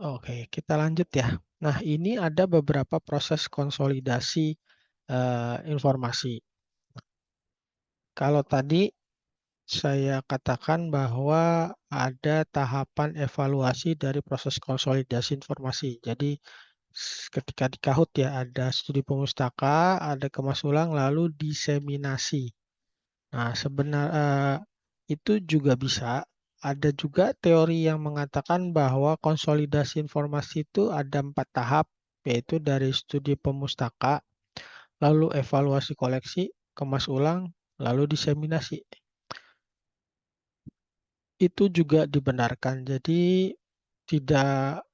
Oke, kita lanjut ya. Nah, ini ada beberapa proses konsolidasi informasi. Kalau tadi saya katakan bahwa ada tahapan evaluasi dari proses konsolidasi informasi. Jadi ketika di Kahoot ya ada studi pemustaka, ada kemas ulang, lalu diseminasi. Nah, sebenarnya itu juga bisa. Ada juga teori yang mengatakan bahwa konsolidasi informasi itu ada 4 tahap, yaitu dari studi pemustaka, lalu evaluasi koleksi, kemas ulang, lalu diseminasi. Itu juga dibenarkan. Jadi tidak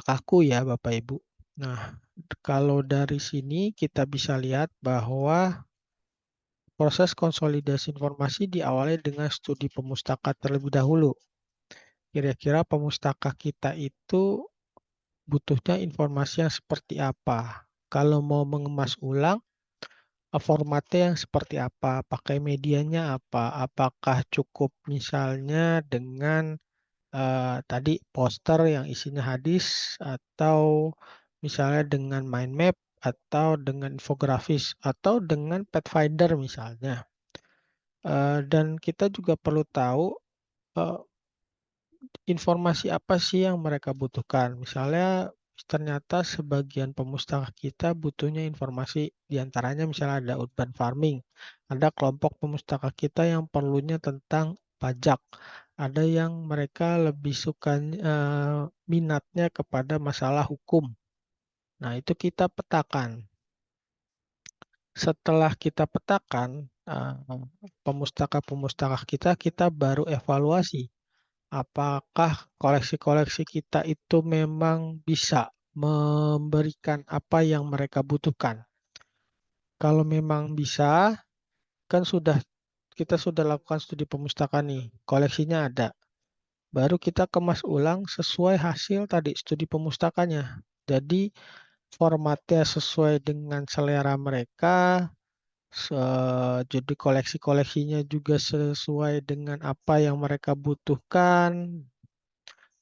kaku ya Bapak Ibu. Nah, kalau dari sini kita bisa lihat bahwa proses konsolidasi informasi diawali dengan studi pemustaka terlebih dahulu. Kira-kira pemustaka kita itu butuhnya informasi yang seperti apa? Kalau mau mengemas ulang, formatnya yang seperti apa? Pakai medianya apa? Apakah cukup misalnya dengan tadi poster yang isinya hadis atau misalnya dengan mind map atau dengan infografis atau dengan Pathfinder misalnya. Dan kita juga perlu tahu informasi apa sih yang mereka butuhkan. Misalnya ternyata sebagian pemustaka kita butuhnya informasi diantaranya misalnya ada urban farming, ada kelompok pemustaka kita yang perlunya tentang pajak, ada yang mereka lebih suka minatnya kepada masalah hukum. Nah, itu kita petakan. Setelah kita petakan pemustaka-pemustaka kita baru evaluasi apakah koleksi-koleksi kita itu memang bisa memberikan apa yang mereka butuhkan. Kalau memang bisa, kan kita sudah lakukan studi pemustakaan nih, koleksinya ada. Baru kita kemas ulang sesuai hasil tadi studi pemustakanya. Jadi formatnya sesuai dengan selera mereka, jadi koleksi-koleksinya juga sesuai dengan apa yang mereka butuhkan.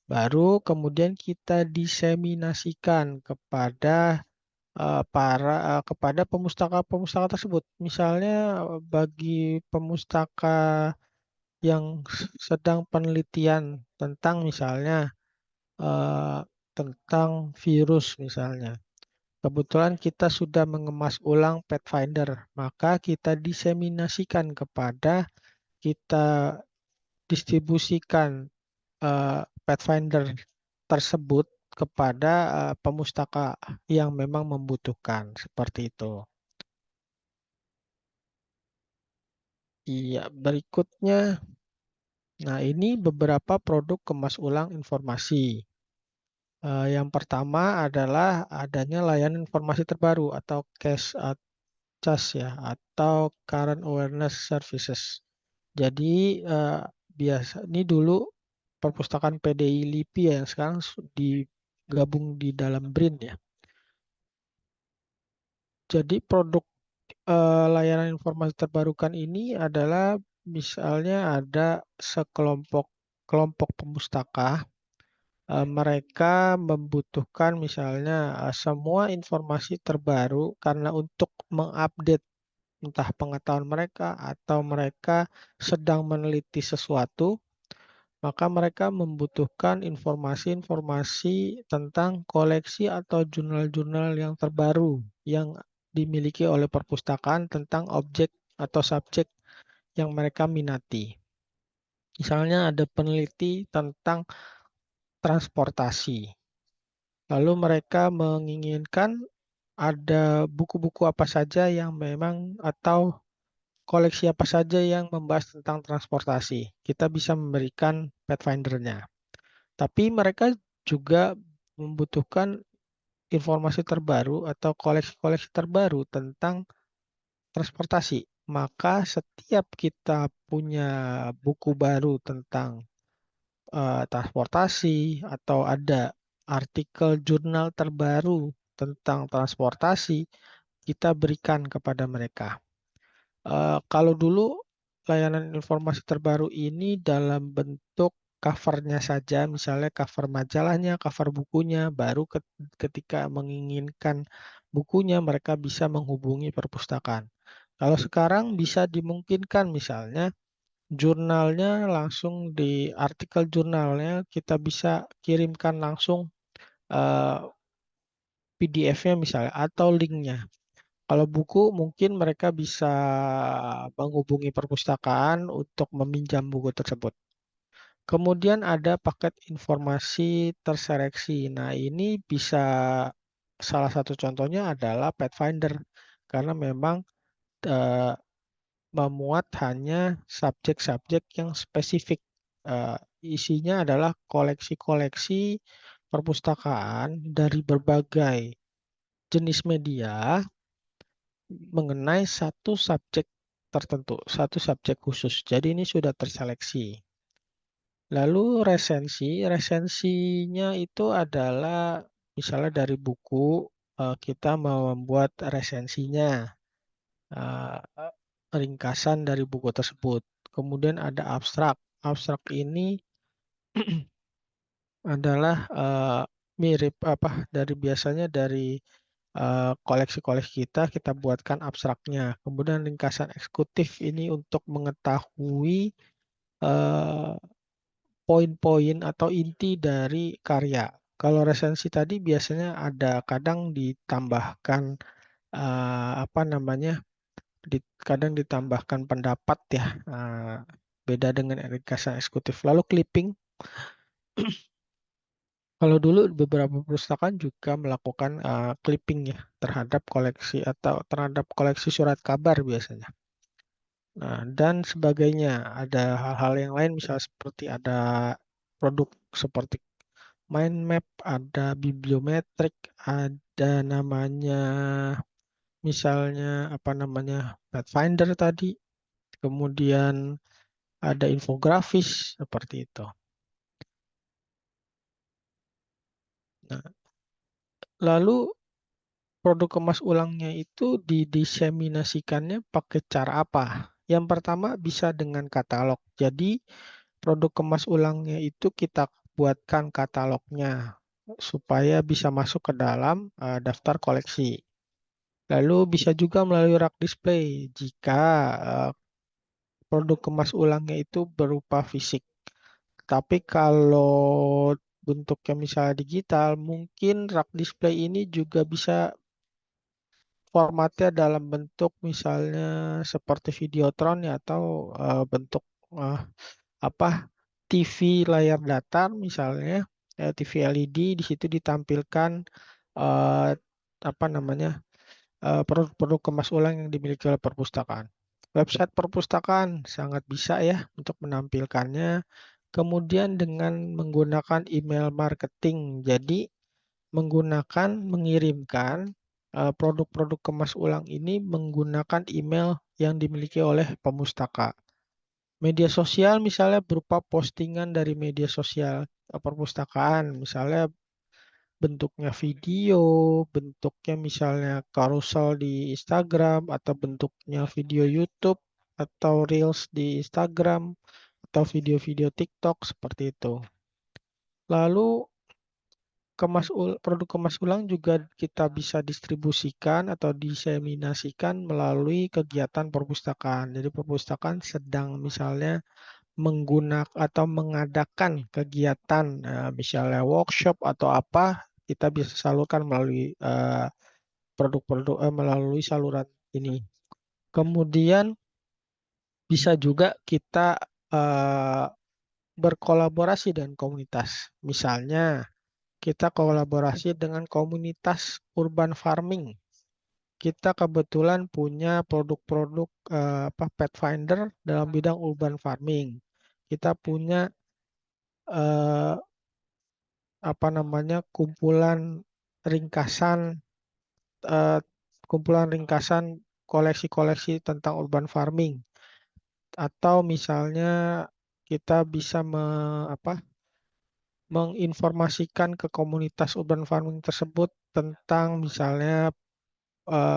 Baru kemudian kita diseminasikan kepada kepada pemustaka-pemustaka tersebut. Misalnya bagi pemustaka yang sedang penelitian tentang misalnya tentang virus misalnya. Kebetulan kita sudah mengemas ulang Pathfinder, maka kita diseminasikan kita distribusikan Pathfinder tersebut kepada pemustaka yang memang membutuhkan seperti itu. Iya, berikutnya. Nah, ini beberapa produk kemas ulang informasi. Yang pertama adalah adanya layanan informasi terbaru atau CAS ya, atau Current Awareness Services. Jadi ini dulu perpustakaan PDI LIPI yang sekarang digabung di dalam BRIN ya. Jadi produk layanan informasi terbarukan ini adalah misalnya ada kelompok pemustaka, mereka membutuhkan misalnya semua informasi terbaru karena untuk mengupdate entah pengetahuan mereka atau mereka sedang meneliti sesuatu, maka mereka membutuhkan informasi-informasi tentang koleksi atau jurnal-jurnal yang terbaru yang dimiliki oleh perpustakaan tentang objek atau subjek yang mereka minati. Misalnya ada peneliti tentang transportasi. Lalu mereka menginginkan ada buku-buku apa saja yang memang atau koleksi apa saja yang membahas tentang transportasi. Kita bisa memberikan Pathfinder-nya. Tapi mereka juga membutuhkan informasi terbaru atau koleksi-koleksi terbaru tentang transportasi. Maka setiap kita punya buku baru tentang transportasi atau ada artikel jurnal terbaru tentang transportasi, kita berikan kepada mereka. Kalau dulu layanan informasi terbaru ini dalam bentuk covernya saja, misalnya cover majalahnya, cover bukunya, baru ketika menginginkan bukunya mereka bisa menghubungi perpustakaan. Kalau sekarang bisa dimungkinkan misalnya jurnalnya langsung di artikel jurnalnya kita bisa kirimkan langsung PDF-nya misalnya atau linknya. Kalau buku mungkin mereka bisa menghubungi perpustakaan untuk meminjam buku tersebut. Kemudian ada paket informasi terseleksi. Nah, ini bisa salah satu contohnya adalah Pathfinder karena memang memuat hanya subjek-subjek yang spesifik. Isinya adalah koleksi-koleksi perpustakaan dari berbagai jenis media mengenai satu subjek tertentu, satu subjek khusus. Jadi ini sudah terseleksi. Lalu resensinya itu adalah misalnya dari buku kita mau membuat resensinya, ringkasan dari buku tersebut. Kemudian ada abstrak. Abstrak ini adalah mirip biasanya dari koleksi-koleksi kita buatkan abstraknya. Kemudian ringkasan eksekutif ini untuk mengetahui eh, poin-poin atau inti dari karya. Kalau resensi tadi biasanya ada kadang ditambahkan apa namanya, kadang ditambahkan pendapat ya. Beda dengan ringkasan eksekutif. Lalu clipping. Kalau dulu beberapa perpustakaan juga melakukan clipping ya terhadap koleksi atau terhadap koleksi surat kabar biasanya. Nah, dan sebagainya. Ada hal-hal yang lain misalnya seperti ada produk seperti mind map, ada bibliometrik, ada namanya misalnya apa namanya Pathfinder tadi, kemudian ada infografis seperti itu. Nah, lalu produk kemas ulangnya itu didiseminasikannya pakai cara apa? Yang pertama bisa dengan katalog. Jadi produk kemas ulangnya itu kita buatkan katalognya supaya bisa masuk ke dalam daftar koleksi. Lalu bisa juga melalui rak display jika produk kemas ulangnya itu berupa fisik. Tapi kalau bentuknya misalnya digital, mungkin rak display ini juga bisa formatnya dalam bentuk misalnya seperti Videotron ya atau bentuk apa TV layar datar misalnya TV LED di situ ditampilkan eh, apa namanya produk-produk kemas ulang yang dimiliki oleh perpustakaan. Website perpustakaan sangat bisa ya untuk menampilkannya. Kemudian dengan menggunakan email marketing. Jadi mengirimkan produk-produk kemas ulang ini menggunakan email yang dimiliki oleh pemustaka. Media sosial misalnya berupa postingan dari media sosial perpustakaan, misalnya bentuknya video, bentuknya misalnya carousel di Instagram, atau bentuknya video YouTube, atau Reels di Instagram, atau video-video TikTok, seperti itu. Lalu produk kemas ulang juga kita bisa distribusikan atau diseminasikan melalui kegiatan perpustakaan. Jadi perpustakaan sedang misalnya menggunakan atau mengadakan kegiatan misalnya workshop atau apa, kita bisa salurkan melalui produk-produk melalui saluran ini. Kemudian bisa juga kita berkolaborasi dengan komunitas. Misalnya kita kolaborasi dengan komunitas urban farming. Kita kebetulan punya produk-produk Pathfinder dalam bidang urban farming. Kita punya apa namanya ringkasan eh, kumpulan ringkasan koleksi-koleksi tentang urban farming. Atau misalnya kita bisa menginformasikan ke komunitas urban farming tersebut tentang misalnya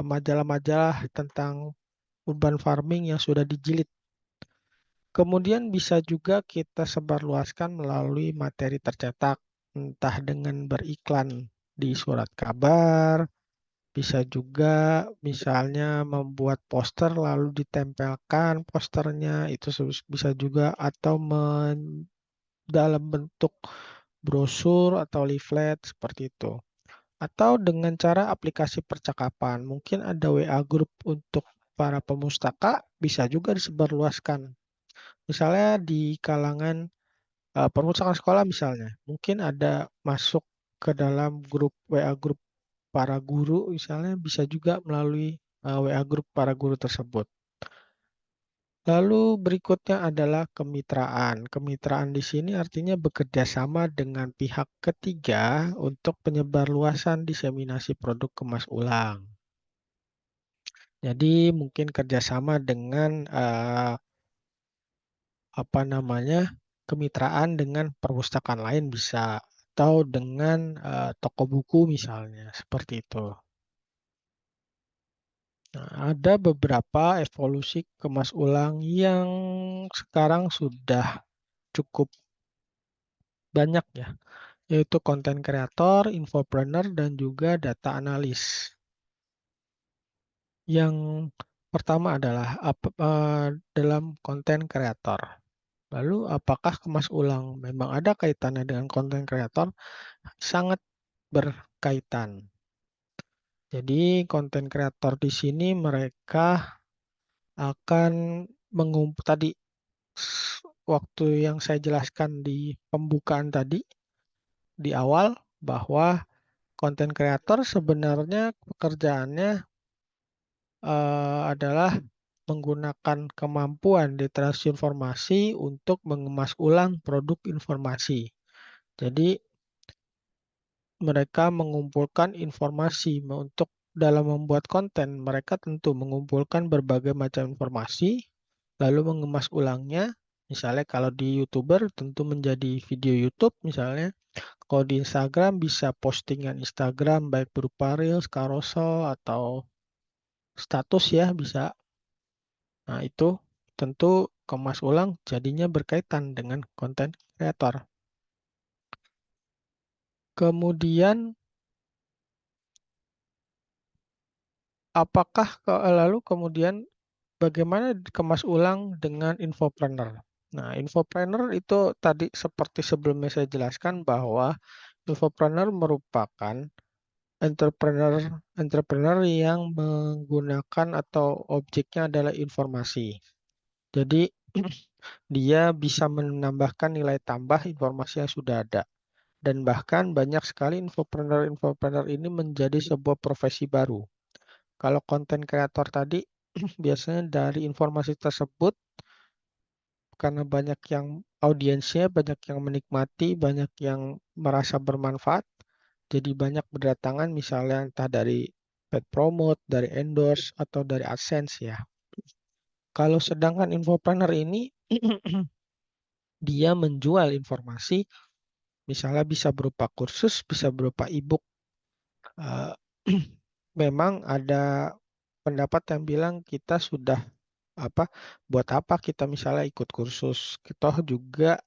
majalah-majalah tentang urban farming yang sudah dijilid. Kemudian bisa juga kita sebarluaskan melalui materi tercetak, entah dengan beriklan di surat kabar, bisa juga misalnya membuat poster lalu ditempelkan posternya, itu bisa juga, atau dalam bentuk brosur atau leaflet seperti itu. Atau dengan cara aplikasi percakapan, mungkin ada WA group untuk para pemustaka, bisa juga disebarluaskan. Misalnya di kalangan perpustakaan sekolah misalnya, mungkin ada masuk ke dalam grup WA group para guru misalnya, bisa juga melalui WA group para guru tersebut. Lalu berikutnya adalah kemitraan. Kemitraan di sini artinya bekerja sama dengan pihak ketiga untuk penyebarluasan diseminasi produk kemas ulang. Jadi mungkin kerjasama dengan apa namanya kemitraan dengan perpustakaan lain bisa, atau dengan toko buku misalnya, seperti itu. Nah, ada beberapa evolusi kemas ulang yang sekarang sudah cukup banyak ya, yaitu konten kreator, infopreneur, dan juga data analis. Yang pertama adalah dalam konten kreator. Lalu apakah kemas ulang memang ada kaitannya dengan konten kreator? Sangat berkaitan. Jadi konten kreator di sini mereka akan tadi waktu yang saya jelaskan di pembukaan tadi di awal bahwa konten kreator sebenarnya pekerjaannya adalah menggunakan kemampuan literasi informasi untuk mengemas ulang produk informasi. Jadi mereka mengumpulkan informasi untuk dalam membuat konten. Mereka tentu mengumpulkan berbagai macam informasi, lalu mengemas ulangnya. Misalnya kalau di YouTuber tentu menjadi video YouTube misalnya. Kalau di Instagram bisa postingan Instagram baik berupa Reels, carousel, atau status ya bisa. Nah itu tentu kemas ulang jadinya berkaitan dengan konten kreator. Kemudian lalu kemudian bagaimana dikemas ulang dengan infopreneur? Nah, infopreneur itu tadi seperti sebelumnya saya jelaskan bahwa infopreneur merupakan entrepreneur yang menggunakan atau objeknya adalah informasi. Jadi dia bisa menambahkan nilai tambah informasi yang sudah ada. Dan bahkan banyak sekali infopreneur ini menjadi sebuah profesi baru. Kalau konten kreator tadi biasanya dari informasi tersebut karena banyak yang audiensnya, banyak yang menikmati, banyak yang merasa bermanfaat, jadi banyak berdatangan misalnya entah dari paid promote, dari endorse, atau dari AdSense ya. Kalau sedangkan infopreneur ini dia menjual informasi, misalnya bisa berupa kursus, bisa berupa e-book. Memang ada pendapat yang bilang kita sudah buat apa kita misalnya ikut kursus, kita juga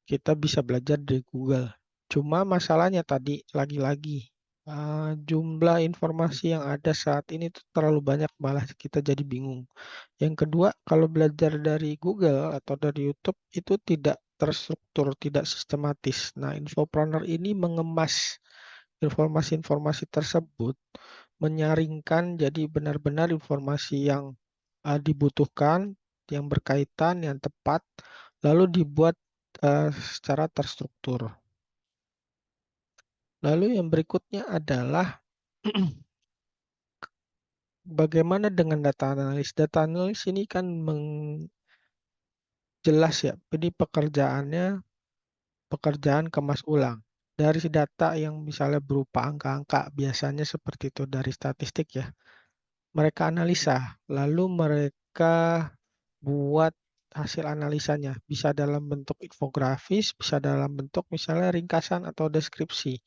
kita bisa belajar dari Google. Cuma masalahnya tadi lagi-lagi jumlah informasi yang ada saat ini tuh terlalu banyak, malah kita jadi bingung. Yang kedua, kalau belajar dari Google atau dari YouTube itu tidak terstruktur, tidak sistematis. Nah, infopreneur ini mengemas informasi-informasi tersebut, menyaringkan jadi benar-benar informasi yang dibutuhkan, yang berkaitan, yang tepat, lalu dibuat secara terstruktur. Lalu yang berikutnya adalah bagaimana dengan data analis. Data analis ini kan jelas ya, jadi pekerjaan kemas ulang. Dari data yang misalnya berupa angka-angka, biasanya seperti itu dari statistik ya. Mereka analisa, lalu mereka buat hasil analisanya. Bisa dalam bentuk infografis, bisa dalam bentuk misalnya ringkasan atau deskripsi.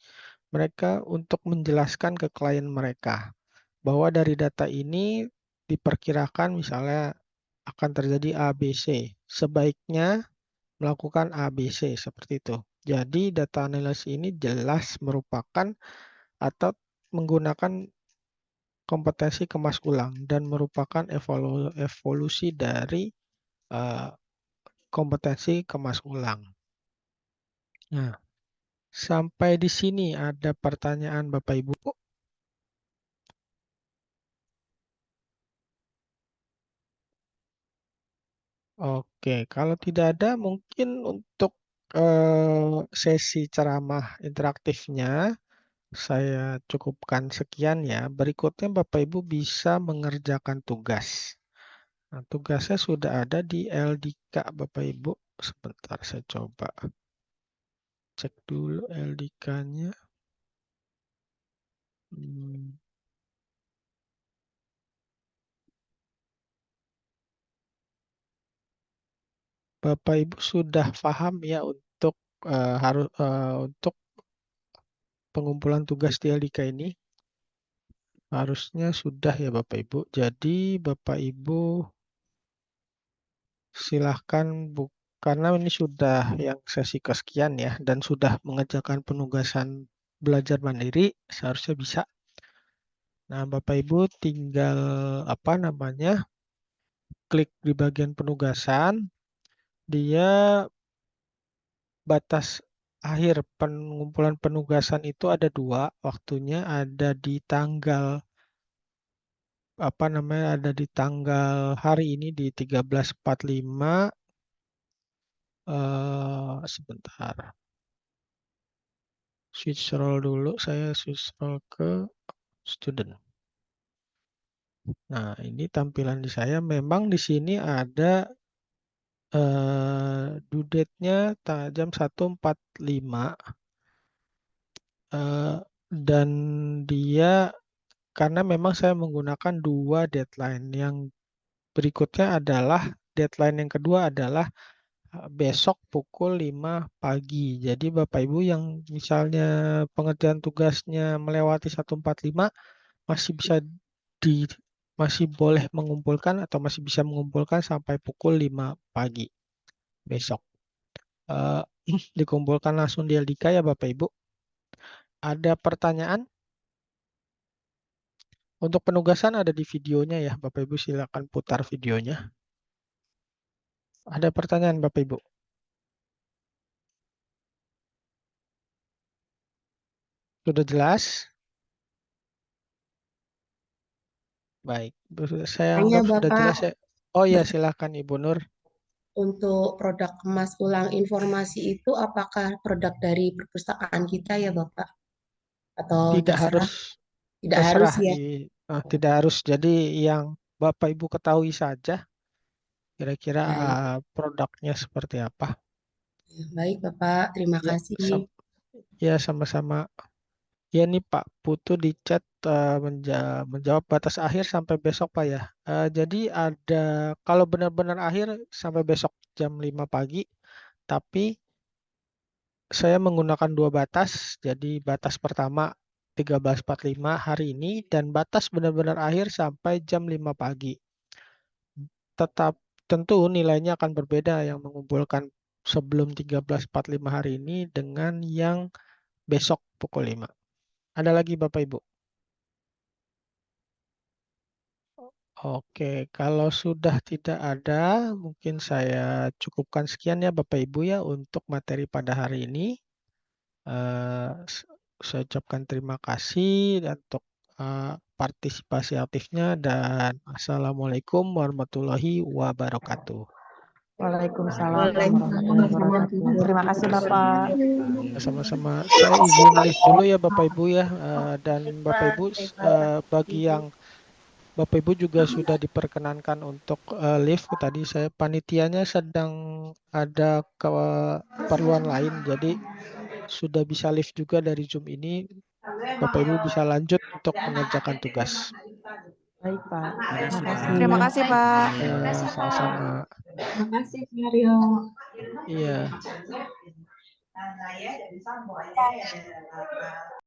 Mereka untuk menjelaskan ke klien mereka bahwa dari data ini diperkirakan misalnya akan terjadi ABC. Sebaiknya melakukan ABC seperti itu. Jadi data analisis ini jelas merupakan atau menggunakan kompetensi kemas ulang dan merupakan evolusi dari kompetensi kemas ulang. Nah, sampai di sini ada pertanyaan Bapak Ibu. Oke, kalau tidak ada mungkin untuk sesi ceramah interaktifnya saya cukupkan sekian ya. Berikutnya Bapak Ibu bisa mengerjakan tugas. Nah, tugasnya sudah ada di LDK Bapak Ibu. Sebentar saya coba cek dulu LDK-nya. Bapak Ibu sudah paham ya untuk untuk pengumpulan tugas di LDK ini? Harusnya sudah ya Bapak Ibu. Jadi Bapak Ibu silahkan karena ini sudah yang sesi kesekian ya dan sudah mengerjakan penugasan belajar mandiri, seharusnya bisa. Nah, Bapak Ibu tinggal klik di bagian penugasan, dia batas akhir pengumpulan penugasan itu ada 2, waktunya ada di tanggal hari ini di 13.45. Sebentar. Switch roll dulu, saya switch roll ke student. Nah, ini tampilan di saya. Memang di sini ada due date-nya jam 1.45. Dan dia karena memang saya menggunakan 2 deadline. Yang berikutnya adalah deadline yang kedua adalah besok pukul 5 pagi. Jadi Bapak Ibu yang misalnya pengerjaan tugasnya melewati 1.45 masih boleh mengumpulkan atau masih bisa mengumpulkan sampai pukul 5 pagi besok. Dikumpulkan langsung di LDK ya Bapak Ibu. Ada pertanyaan? Untuk penugasan ada di videonya ya Bapak Ibu, silakan putar videonya. Ada pertanyaan Bapak Ibu? Sudah jelas? Baik, saya
Tanya
anggap sudah
Bapak,
jelas ya. Oh ya, silakan Ibu Nur.
untuk produk kemas ulang informasi itu apakah produk dari perpustakaan kita ya Bapak? Atau
Tidak
terserah?
harus,
Tidak harus ya?
tidak harus. Jadi yang Bapak Ibu ketahui saja kira-kira
Baik.
produknya seperti apa.
Baik Bapak, terima
Ya,
kasih.
ya sama-sama. Ya nih Pak Putu di chat menjawab batas akhir sampai besok Pak ya. Jadi ada kalau benar-benar akhir sampai besok jam 5 pagi, tapi saya menggunakan 2 batas. Jadi batas pertama 13.45 hari ini dan batas benar-benar akhir sampai jam 5 pagi. Tetap tentu nilainya akan berbeda yang mengumpulkan sebelum 13.45 hari ini dengan yang besok pukul 5. Ada lagi Bapak Ibu? Oke, kalau sudah tidak ada, mungkin saya cukupkan sekian ya Bapak Ibu ya untuk materi pada hari ini. Saya ucapkan terima kasih untuk partisipasi aktifnya dan Assalamualaikum warahmatullahi wabarakatuh.
Waalaikumsalam warahmatullahi wabarakatuh. Terima kasih Bapak.
Sama-sama. Saya izin live dulu ya Bapak Ibu ya. Dan Bapak Ibu bagi yang Bapak Ibu juga sudah diperkenankan untuk live. Tadi saya panitianya sedang ada keperluan lain, jadi sudah bisa live juga dari Zoom ini. Bapak Ibu bisa lanjut untuk mengerjakan tugas.
Baik Pak.
Terima kasih,
Terima kasih Pak.
Sama-sama.
Terima kasih Mario.
Iya.